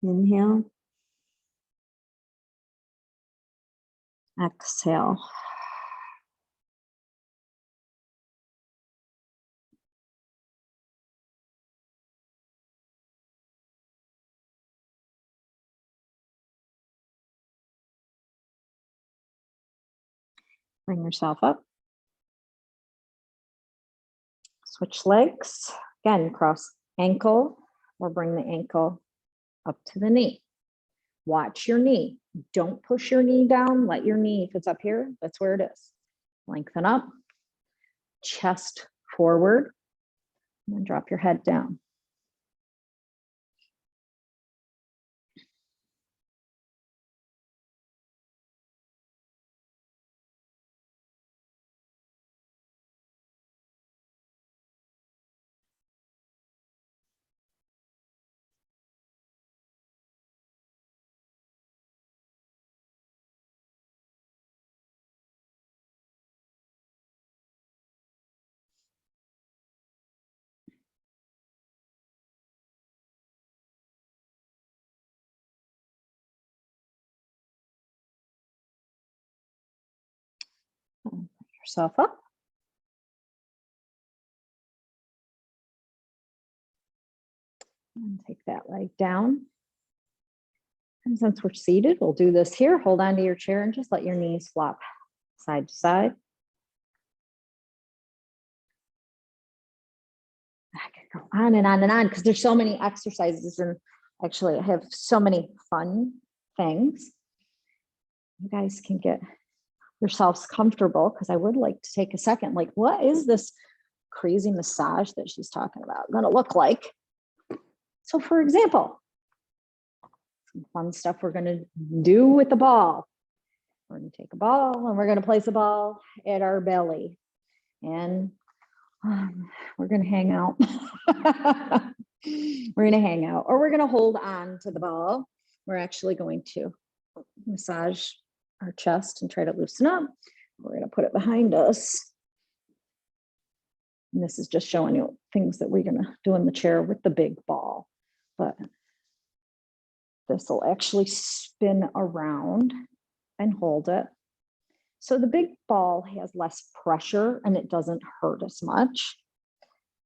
Inhale. Exhale. Bring yourself up. Switch legs. Again, cross ankle or bring the ankle up to the knee. Watch your knee. Don't push your knee down. Let your knee, if it's up here, that's where it is. Lengthen up. Chest forward. And then drop your head down. Pick yourself up. And take that leg down. And since we're seated, we'll do this here. Hold on to your chair and just let your knees flop side to side. I can go on and on and on because there's so many exercises, and actually I have so many fun things. You guys can get yourselves comfortable because I would like to take a second. Like, what is this crazy massage that she's talking about going to look like? So for example, some fun stuff we're going to do with the ball. We're going to take a ball and we're going to place a ball at our belly. And we're going to hang out. We're going to hang out, or we're going to hold on to the ball. We're actually going to massage our chest and try to loosen up. We're going to put it behind us. And this is just showing you things that we're going to do in the chair with the big ball. But this will actually spin around and hold it. So the big ball has less pressure and it doesn't hurt as much.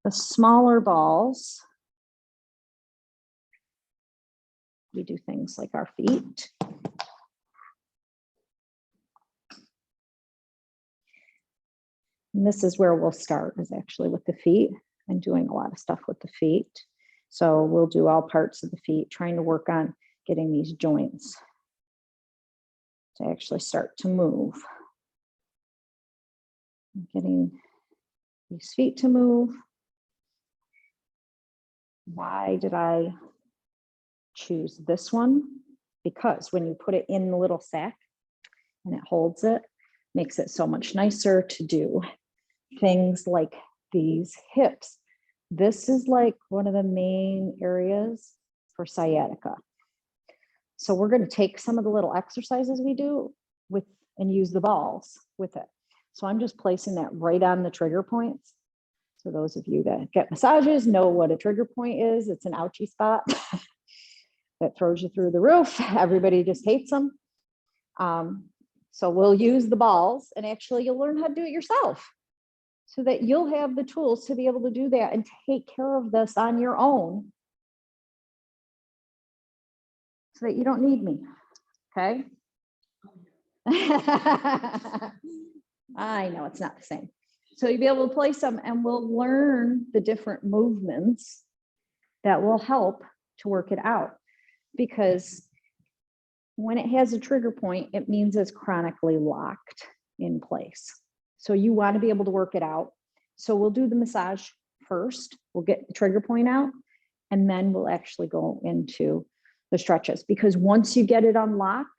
The smaller balls, we do things like our feet. And this is where we'll start, is actually with the feet and doing a lot of stuff with the feet. So we'll do all parts of the feet, trying to work on getting these joints to actually start to move. Getting these feet to move. Why did I choose this one? Because when you put it in the little sack and it holds it, makes it so much nicer to do things like these hips. This is like one of the main areas for sciatica. So we're going to take some of the little exercises we do with and use the balls with it. So I'm just placing that right on the trigger points. So those of you that get massages know what a trigger point is. It's an ouchie spot that throws you through the roof. Everybody just hates them. So we'll use the balls, and actually you'll learn how to do it yourself so that you'll have the tools to be able to do that and take care of this on your own so that you don't need me. Okay. I know it's not the same. So you'll be able to place them, and we'll learn the different movements that will help to work it out. Because when it has a trigger point, it means it's chronically locked in place. So you want to be able to work it out. So we'll do the massage first. We'll get the trigger point out, and then we'll actually go into the stretches. Because once you get it unlocked,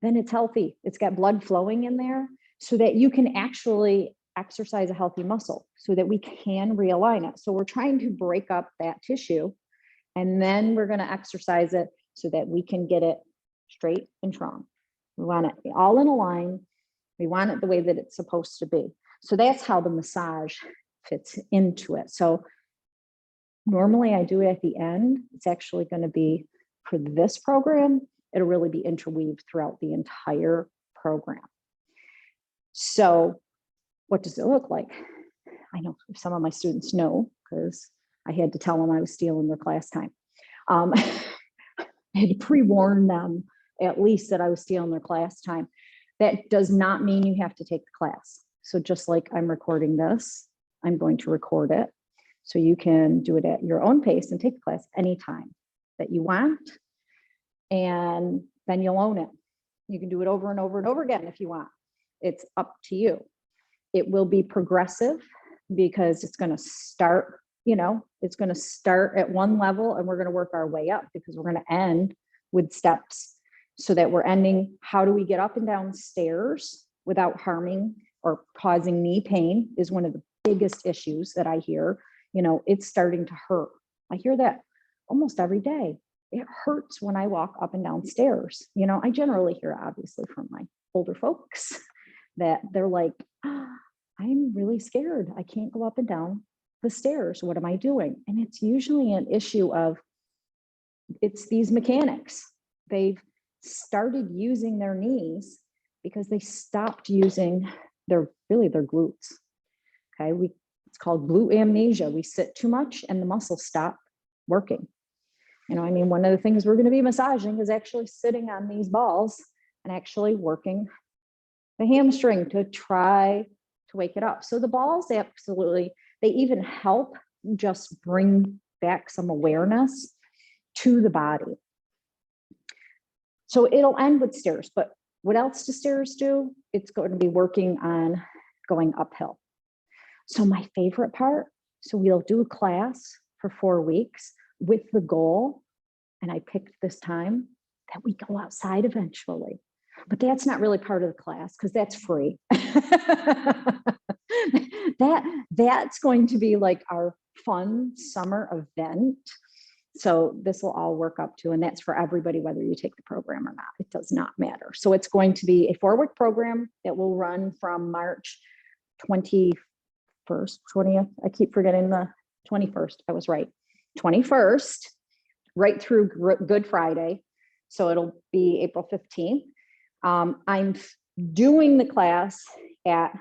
then it's healthy. It's got blood flowing in there so that you can actually exercise a healthy muscle so that we can realign it. So we're trying to break up that tissue, and then we're going to exercise it so that we can get it straight and strong. We want it all in a line. We want it the way that it's supposed to be. So that's how the massage fits into it. So normally I do it at the end. It's actually going to be For this program, it'll really be interweaved throughout the entire program. So what does it look like? I know some of my students know because I had to tell them I was stealing their class time. I had to pre-warn them at least that I was stealing their class time. That does not mean you have to take the class. So just like I'm recording this, I'm going to record it. So you can do it at your own pace and take the class anytime that you want. And then you'll own it. You can do it over and over and over again if you want. It's up to you. It will be progressive because it's going to start, it's going to start at one level and we're going to work our way up because we're going to end with steps so that we're ending. How do we get up and down stairs without harming or causing knee pain is one of the biggest issues that I hear. It's starting to hurt. I hear that almost every day. It hurts when I walk up and down stairs. I generally hear, obviously, from my older folks that they're like, I'm really scared. I can't go up and down the stairs. What am I doing? And it's usually an issue of, it's these mechanics. They've started using their knees because they stopped using their glutes. Okay, it's called glute amnesia. We sit too much and the muscles stop working. One of the things we're going to be massaging is actually sitting on these balls and actually working the hamstring to try to wake it up. So the balls, absolutely, they even help just bring back some awareness to the body. So it'll end with stairs, but what else do stairs do? It's going to be working on going uphill. So my favorite part, so we'll do a class for 4 weeks with the goal, and I picked this time, that we go outside eventually. But that's not really part of the class because that's free. That's going to be like our fun summer event. So this will all work up to, and that's for everybody, whether you take the program or not. It does not matter. So it's going to be a 4-week program that will run from March 21st, 20th. I keep forgetting the 21st. I was right. 21st, right through Good Friday. So it'll be April 15th. I'm doing the class at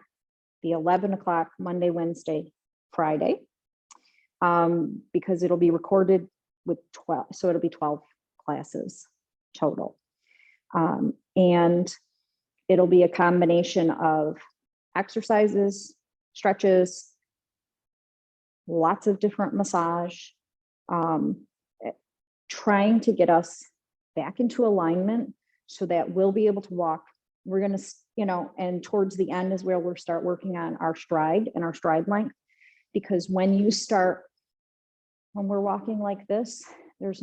the 11 o'clock Monday, Wednesday, Friday, because it'll be recorded with 12. So it'll be 12 classes total. And it'll be a combination of exercises, stretches, lots of different massage, trying to get us back into alignment so that we'll be able to walk. We're going to, and towards the end is where we'll start working on our stride and our stride length, because when we're walking like this, you're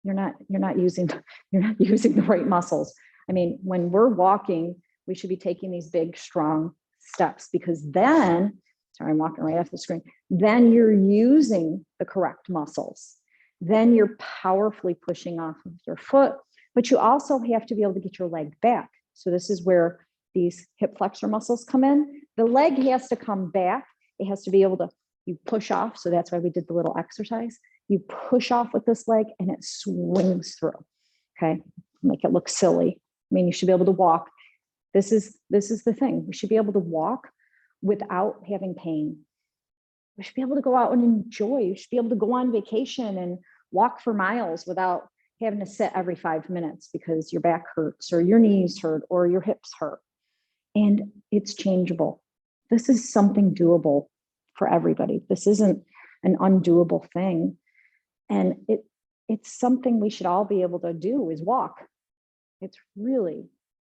not using the right muscles. When we're walking, we should be taking these big, strong steps, because then, sorry, I'm walking right off the screen, then you're using the correct muscles. Then you're powerfully pushing off of your foot, but you also have to be able to get your leg back. So this is where these hip flexor muscles come in. The leg has to come back. It has to be able to, you push off. So that's why we did the little exercise. You push off with this leg and it swings through. Okay. Make it look silly. You should be able to walk. This is the thing. We should be able to walk without having pain. We should be able to go out and enjoy. You should be able to go on vacation and walk for miles without having to sit every 5 minutes because your back hurts or your knees hurt or your hips hurt. And it's changeable. This is something doable for everybody. This isn't an undoable thing. And it's something we should all be able to do, is walk. It's really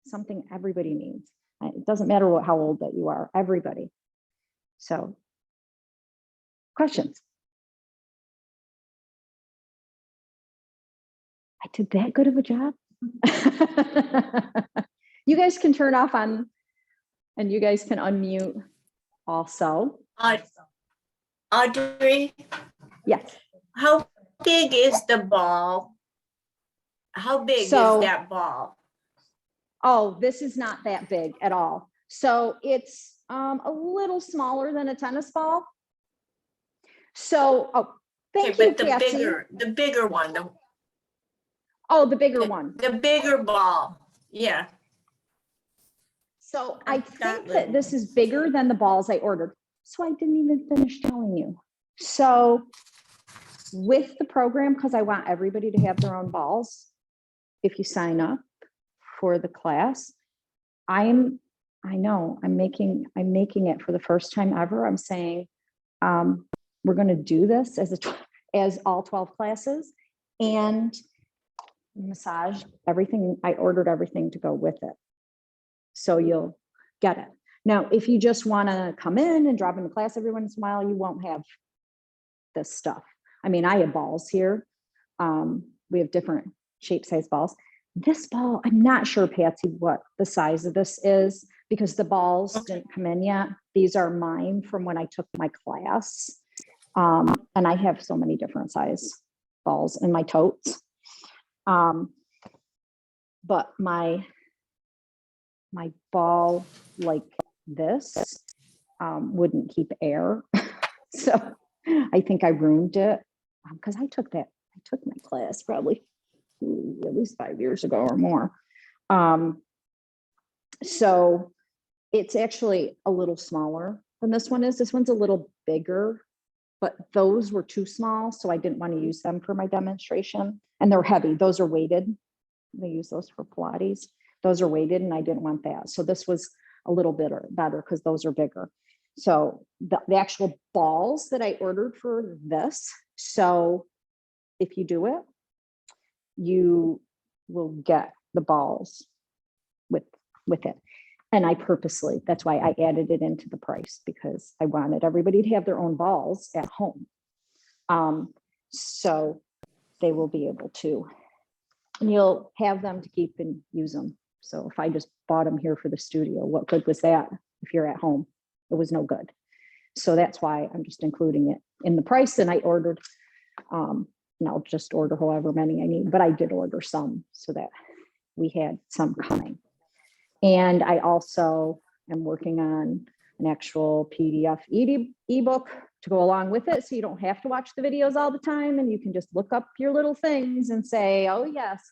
something everybody needs. It doesn't matter how old that you are, everybody. So, questions? I did that good of a job. You guys can turn off on, and you guys can unmute also. Audrey? Yes. How big is the ball? How big is that ball? Oh, this is not that big at all. So it's a little smaller than a tennis ball. So, thank you, but Cassie. the bigger one, Oh, the bigger one. The bigger ball. Yeah. So I think that this is bigger than the balls I ordered. So I didn't even finish telling you. So with the program, because I want everybody to have their own balls, if you sign up for the class, I know I'm making it for the first time ever. I'm saying we're going to do this as all 12 classes, and massage everything. I ordered everything to go with it, so you'll get it. Now, if you just want to come in and drop into class every once in a while, you won't have this stuff. I mean, I have balls here. We have different shape size balls. This ball, I'm not sure, Patsy, what the size of this is, because the balls didn't come in yet. These are mine from when I took my class. And I have so many different size balls in my totes. But my ball like this wouldn't keep air. So I think I ruined it because I took my class probably at least 5 years ago or more. So it's actually a little smaller than this one is. This one's a little bigger, but those were too small, so I didn't want to use them for my demonstration. And they're heavy. Those are weighted. They use those for Pilates. Those are weighted, and I didn't want that. So this was a little bit better because those are bigger. So the actual balls that I ordered for this, so if you do it, you will get the balls with it. And I purposely, that's why I added it into the price, because I wanted everybody to have their own balls at home. So they will be able to, and you'll have them to keep and use them. So if I just bought them here for the studio, what good was that if you're at home? It was no good. So that's why I'm just including it in the price. And I ordered, and I'll just order however many I need, but I did order some so that we had some coming. And I also am working on an actual PDF ebook to go along with it. So you don't have to watch the videos all the time, and you can just look up your little things and say, oh yes,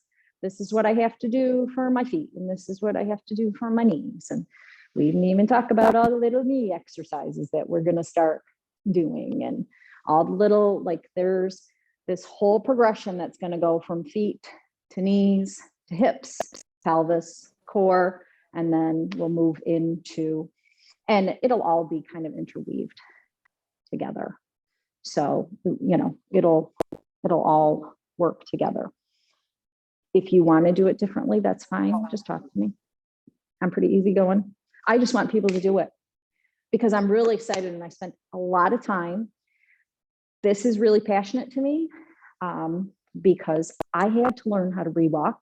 this is what I have to do for my feet. And this is what I have to do for my knees. And we didn't even talk about all the little knee exercises that we're going to start doing, and all the little, like there's this whole progression that's going to go from feet to knees to hips, pelvis, core, and then we'll move into, and it'll all be kind of interweaved together. So, it'll all work together. If you want to do it differently, that's fine. Just talk to me. I'm pretty easygoing. I just want people to do it because I'm really excited, and I spent a lot of time. This is really passionate to me because I had to learn how to re-walk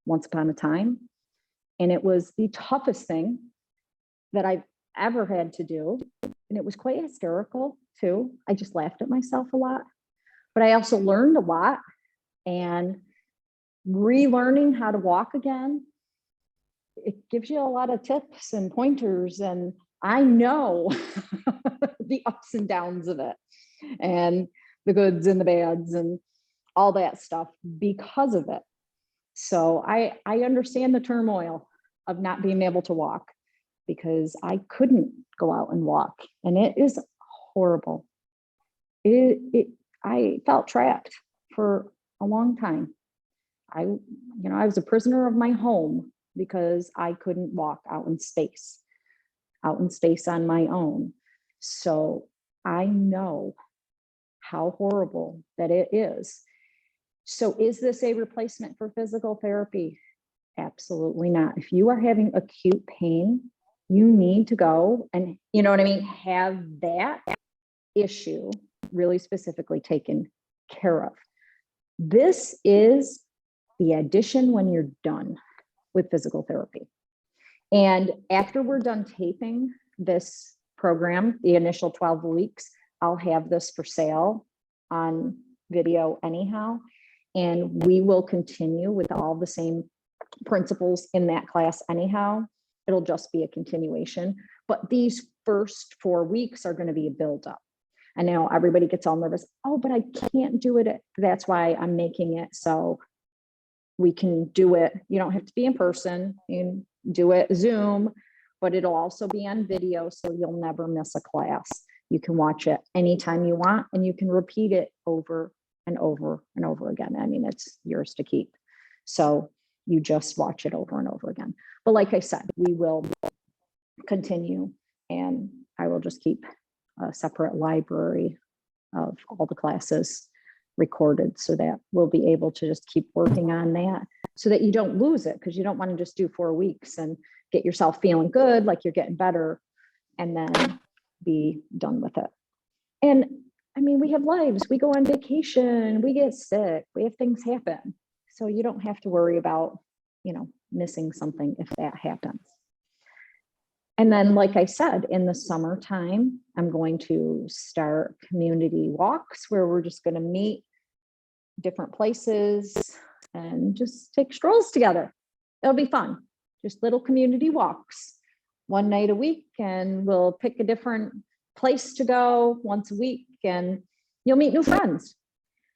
once upon a time. And it was the toughest thing that I've ever had to do. And it was quite hysterical too. I just laughed at myself a lot, but I also learned a lot, and relearning how to walk again, it gives you a lot of tips and pointers. And I know the ups and downs of it, and the goods and the bads and all that stuff because of it. So I understand the turmoil of not being able to walk, because I couldn't go out and walk, and it is horrible. I felt trapped for a long time. I was a prisoner of my home because I couldn't walk out in space on my own. So I know how horrible that it is. So is this a replacement for physical therapy? Absolutely not. If you are having acute pain, you need to go and, have that issue really specifically taken care of. This is the addition when you're done with physical therapy. And after we're done taping this program, the initial 12 weeks, I'll have this for sale on video anyhow. And we will continue with all the same principles in that class anyhow. It'll just be a continuation. But these first 4 weeks are going to be a build-up. I know everybody gets all nervous. Oh, but I can't do it. That's why I'm making it so we can do it. You don't have to be in person. You can do it Zoom, but it'll also be on video, so you'll never miss a class. You can watch it anytime you want, and you can repeat it over and over and over again. I mean, it's yours to keep. So you just watch it over and over again. But like I said, we will continue, and I will just keep a separate library of all the classes recorded, so that we'll be able to just keep working on that, so that you don't lose it, because you don't want to just do 4 weeks and get yourself feeling good, like you're getting better, and then be done with it. And I mean, we have lives, we go on vacation, we get sick, we have things happen. So you don't have to worry about, you know, missing something if that happens. And then, like I said, in the summertime, I'm going to start community walks where we're just going to meet different places and just take strolls together. It'll be fun. Just little community walks, one night a week, and we'll pick a different place to go once a week, and you'll meet new friends.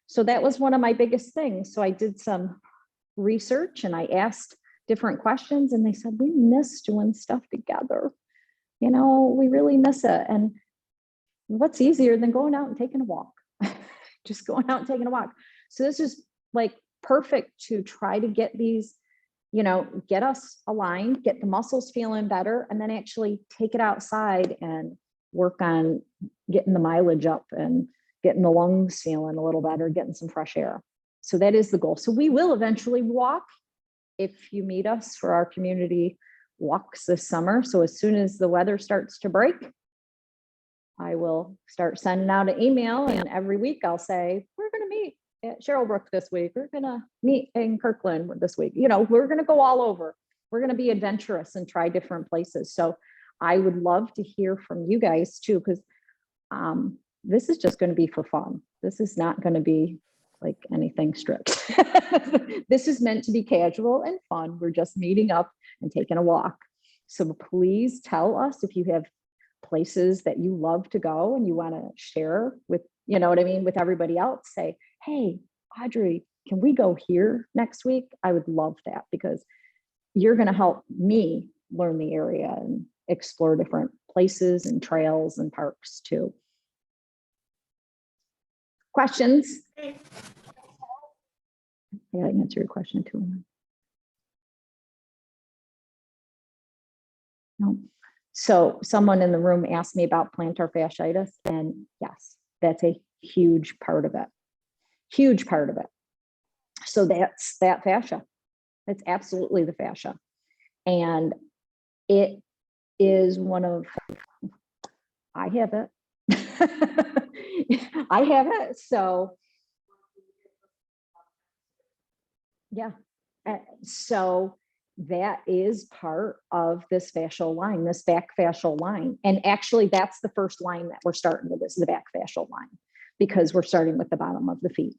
So that was one of my biggest things. So I did some research and I asked different questions, and they said, we miss doing stuff together. You know, we really miss it. And what's easier than going out and taking a walk? Just going out and taking a walk. So this is like perfect to try to get these, you know, get us aligned, get the muscles feeling better, and then actually take it outside and work on getting the mileage up and getting the lungs feeling a little better, getting some fresh air. So that is the goal. So we will eventually walk if you meet us for our community walks this summer. So as soon as the weather starts to break, I will start sending out an email, and every week I'll say, we're going to meet at Sherrillbrook this week. We're going to meet in Kirkland this week. You know, we're going to go all over. We're going to be adventurous and try different places. So I would love to hear from you guys too, because this is just going to be for fun. This is not going to be like anything strict. This is meant to be casual and fun. We're just meeting up and taking a walk. So please tell us if you have places that you love to go and you want to share with, you know what I mean, with everybody else. Say, hey, Audrey, can we go here next week? I would love that, because you're going to help me learn the area and explore different places and trails and parks too. Questions? Yeah, I answer your question too. No. So someone in the room asked me about plantar fasciitis, and yes, that's a huge part of it. Huge part of it. So that's that fascia. It's absolutely the fascia. And it is one of, I have it. I have it. So yeah. So that is part of this fascial line, this back fascial line. And actually that's the first line that we're starting with, is the back fascial line, because we're starting with the bottom of the feet.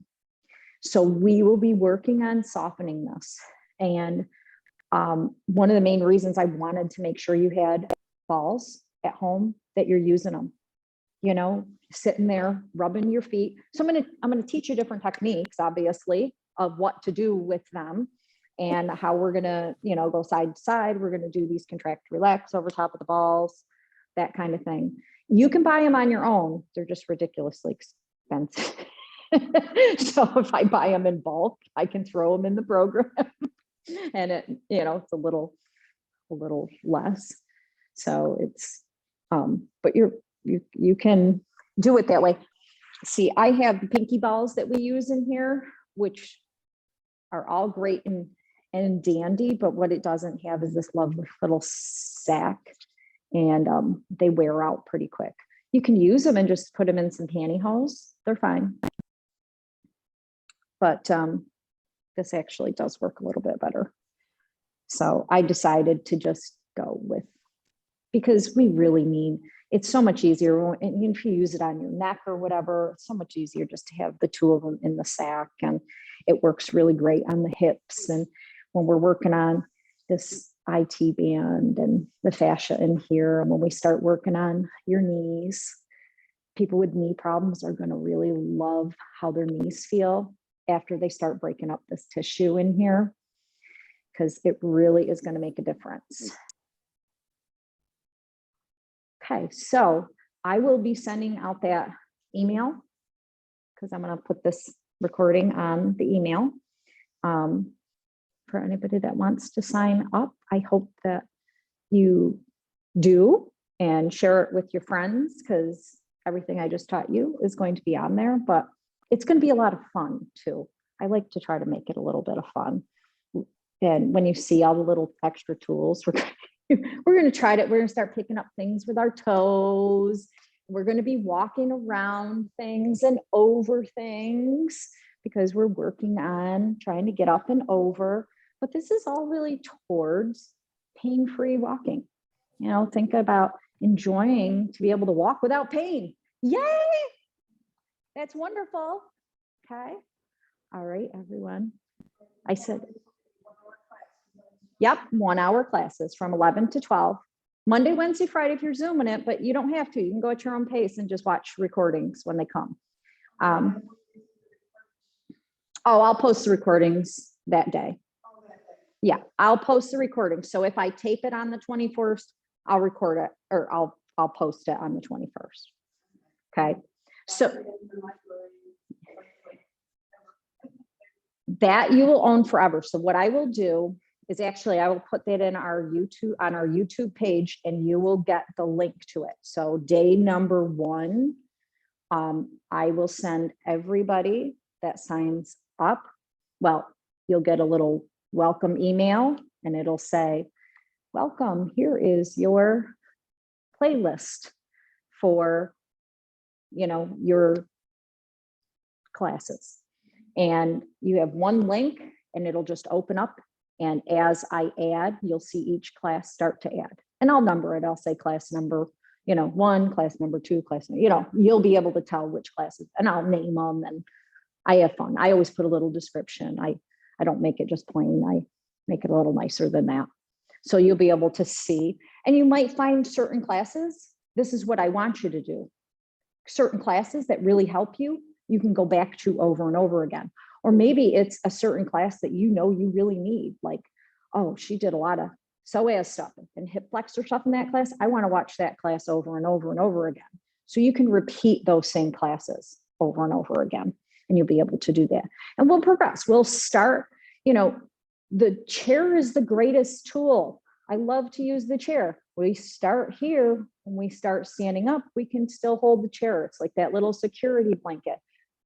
So we will be working on softening this. And one of the main reasons I wanted to make sure you had balls at home, that you're using them, you know, sitting there, rubbing your feet. So I'm going to teach you different techniques, obviously, of what to do with them and how we're going to, you know, go side to side. We're going to do these contract, relax over top of the balls, that kind of thing. You can buy them on your own. They're just ridiculously expensive. So if I buy them in bulk, I can throw them in the program and it, you know, it's a little less. So it's, but you can do it that way. See, I have the pinky balls that we use in here, which are all great and dandy, but what it doesn't have is this lovely little sack, and they wear out pretty quick. You can use them and just put them in some pantyhose. They're fine. But this actually does work a little bit better. So I decided to just go with, because we really need, it's so much easier. And if you use it on your neck or whatever, it's so much easier just to have the two of them in the sack. And it works really great on the hips. And when we're working on this IT band and the fascia in here, and when we start working on your knees, people with knee problems are going to really love how their knees feel after they start breaking up this tissue in here. because it really is going to make a difference. Okay, so I will be sending out that email because I'm going to put this recording on the email. For anybody that wants to sign up, I hope that you do and share it with your friends, because everything I just taught you is going to be on there, but it's going to be a lot of fun too. I like to try to make it a little bit of fun. And when you see all the little extra tools, we're going to try it. We're going to start picking up things with our toes. We're going to be walking around things and over things because we're working on trying to get up and over. But this is all really towards pain-free walking. You know, think about enjoying to be able to walk without pain. Yay! That's wonderful. Okay. All right, everyone. I said, yep, 1 hour classes from 11 to 12. Monday, Wednesday, Friday, if you're Zooming it, but you don't have to. You can go at your own pace and just watch recordings when they come. Oh, I'll post the recordings that day. Yeah, I'll post the recording. So if I tape it on the 21st, I'll record it, or I'll post it on the 21st. Okay. So that you will own forever. So what I will do is actually I will put that in our YouTube, on our YouTube page, and you will get the link to it. So day number 1, I will send everybody that signs up. Well, you'll get a little welcome email and it'll say, welcome, here is your playlist for, you know, your classes. And you have one link and it'll just open up. And as I add, you'll see each class start to add. And I'll number it. I'll say class number, 1, class number 2, class, you'll be able to tell which classes, and I'll name them, and I have fun. I always put a little description. I don't make it just plain. I make it a little nicer than that. So you'll be able to see, and you might find certain classes. This is what I want you to do. Certain classes that really help you, you can go back to over and over again. Or maybe it's a certain class that you really need. Like, oh, she did a lot of psoas stuff and hip flexor stuff in that class. I want to watch that class over and over and over again. So you can repeat those same classes over and over again, and you'll be able to do that. And we'll progress. We'll start, the chair is the greatest tool. I love to use the chair. We start here. When we start standing up, we can still hold the chair. It's like that little security blanket.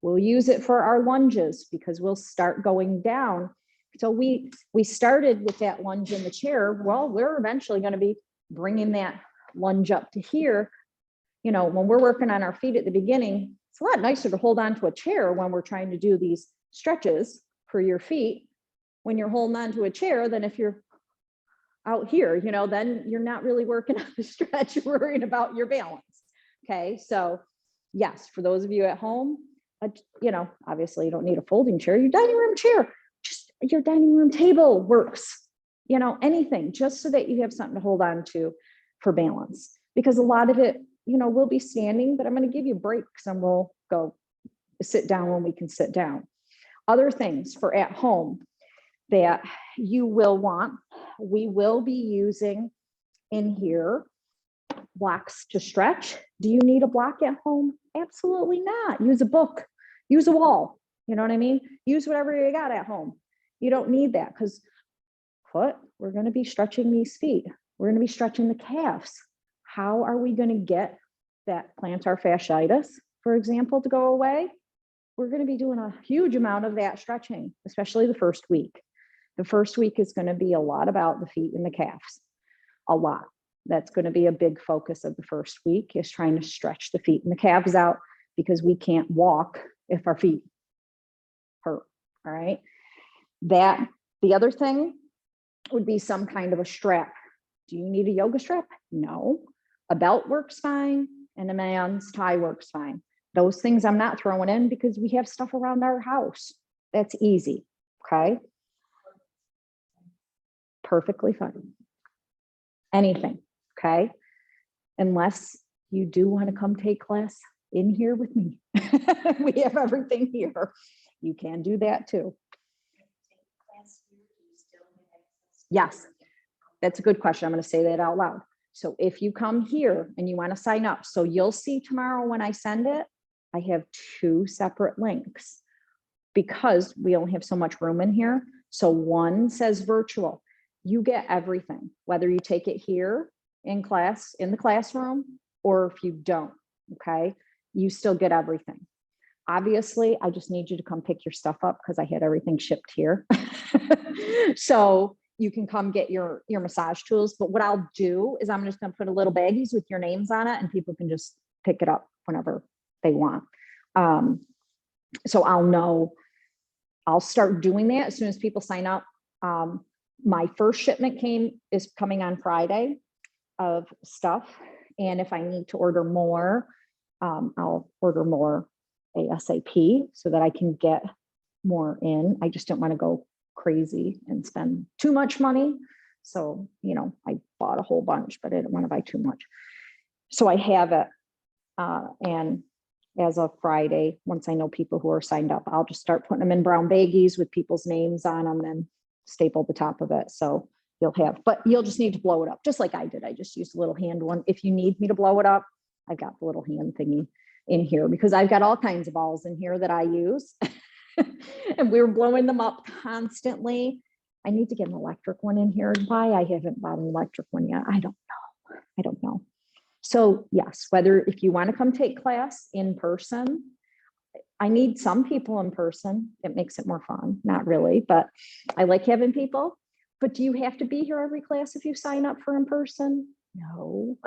We'll use it for our lunges because we'll start going down. So we started with that lunge in the chair. Well, we're eventually going to be bringing that lunge up to here. When we're working on our feet at the beginning, it's a lot nicer to hold on to a chair when we're trying to do these stretches for your feet. When you're holding on to a chair, than if you're out here, then you're not really working on the stretch, you're worrying about your balance. Okay, so yes, for those of you at home, obviously you don't need a folding chair. Your dining room chair, just your dining room table works, anything, just so that you have something to hold on to for balance. Because a lot of it, we'll be standing, but I'm going to give you breaks and we'll go sit down when we can sit down. Other things for at home that you will want, we will be using in here blocks to stretch. Do you need a block at home? Absolutely not. Use a book, use a wall. You know what I mean? Use whatever you got at home. You don't need that because we're going to be stretching these feet. We're going to be stretching the calves. How are we going to get that plantar fasciitis, for example, to go away? We're going to be doing a huge amount of that stretching, especially the first week. The first week is going to be a lot about the feet and the calves. A lot. That's going to be a big focus of the first week, is trying to stretch the feet and the calves out, because we can't walk if our feet hurt. All right. The other thing would be some kind of a strap. Do you need a yoga strap? No. A belt works fine, and a man's tie works fine. Those things I'm not throwing in because we have stuff around our house. That's easy. Okay. Perfectly fine. Anything. Okay. Unless you do want to come take class in here with me. We have everything here. You can do that too. Yes, that's a good question. I'm going to say that out loud. So if you come here and you want to sign up, so you'll see tomorrow when I send it, I have 2 separate links because we only have so much room in here. So one says virtual. You get everything, whether you take it here in class, in the classroom, or if you don't, okay? You still get everything. Obviously, I just need you to come pick your stuff up because I had everything shipped here. So you can come get your massage tools. But what I'll do is I'm just going to put a little baggies with your names on it and people can just pick it up whenever they want. So I'll know, I'll start doing that as soon as people sign up. My first shipment is coming on Friday of stuff. And if I need to order more, I'll order more ASAP so that I can get more in. I just don't want to go crazy and spend too much money. So, you know, I bought a whole bunch, but I didn't want to buy too much. So I have it. And as of Friday, once I know people who are signed up, I'll just start putting them in brown baggies with people's names on them and staple the top of it. So you'll have, but you'll just need to blow it up just like I did. I just used a little hand one. If you need me to blow it up, I've got the little hand thingy in here because I've got all kinds of balls in here that I use. And we're blowing them up constantly. I need to get an electric one in here. Why I haven't bought an electric one yet, I don't know. So yes, if you want to come take class in person, I need some people in person. It makes it more fun. Not really, but I like having people. But do you have to be here every class if you sign up for in person? No.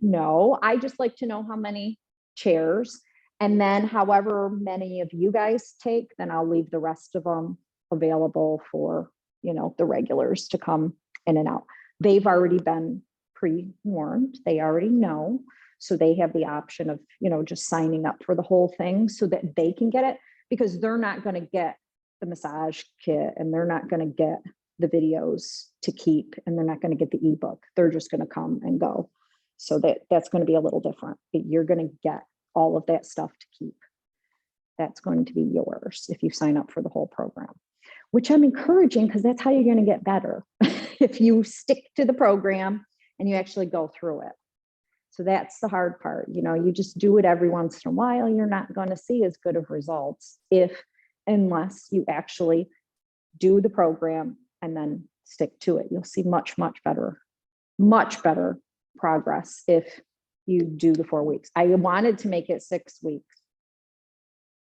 No, I just like to know how many chairs. And then however many of you guys take, then I'll leave the rest of them available for, you know, the regulars to come in and out. They've already been pre-warned. They already know. So they have the option of, you know, just signing up for the whole thing so that they can get it, because they're not going to get the massage kit and they're not going to get the videos to keep and they're not going to get the ebook. They're just going to come and go. So that's going to be a little different. You're going to get all of that stuff to keep. That's going to be yours if you sign up for the whole program, which I'm encouraging because that's how you're going to get better. If you stick to the program and you actually go through it. So that's the hard part. You know, you just do it every once in a while. You're not going to see as good of results unless you actually do the program and then stick to it. You'll see much better progress if you do the 4 weeks. I wanted to make it 6 weeks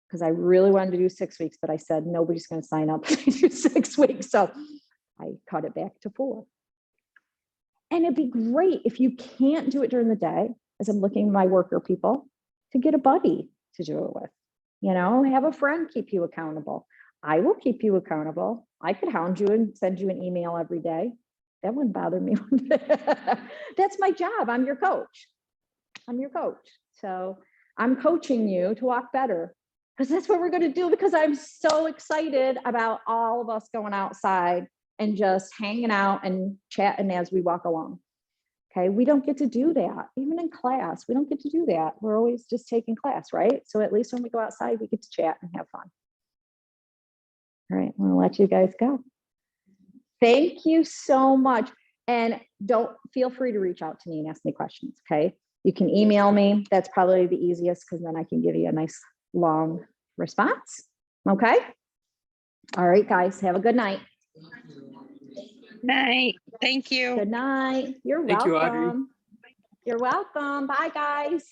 because I really wanted to do 6 weeks, but I said, nobody's going to sign up to do 6 weeks. So I cut it back to 4. And it'd be great if you can't do it during the day, as I'm looking at my worker people, to get a buddy to do it with. You know, have a friend keep you accountable. I will keep you accountable. I could hound you and send you an email every day. That wouldn't bother me. That's my job. I'm your coach. So I'm coaching you to walk better because that's what we're going to do, because I'm so excited about all of us going outside and just hanging out and chatting as we walk along. Okay. We don't get to do that. Even in class, we don't get to do that. We're always just taking class, right? So at least when we go outside, we get to chat and have fun. All right. I'm going to let you guys go. Thank you so much. And don't feel free to reach out to me and ask me questions. Okay. You can email me. That's probably the easiest because then I can give you a nice long response. Okay. All right, guys. Have a good night. Night. Thank you. Good night. You're welcome. You're welcome. Bye, guys.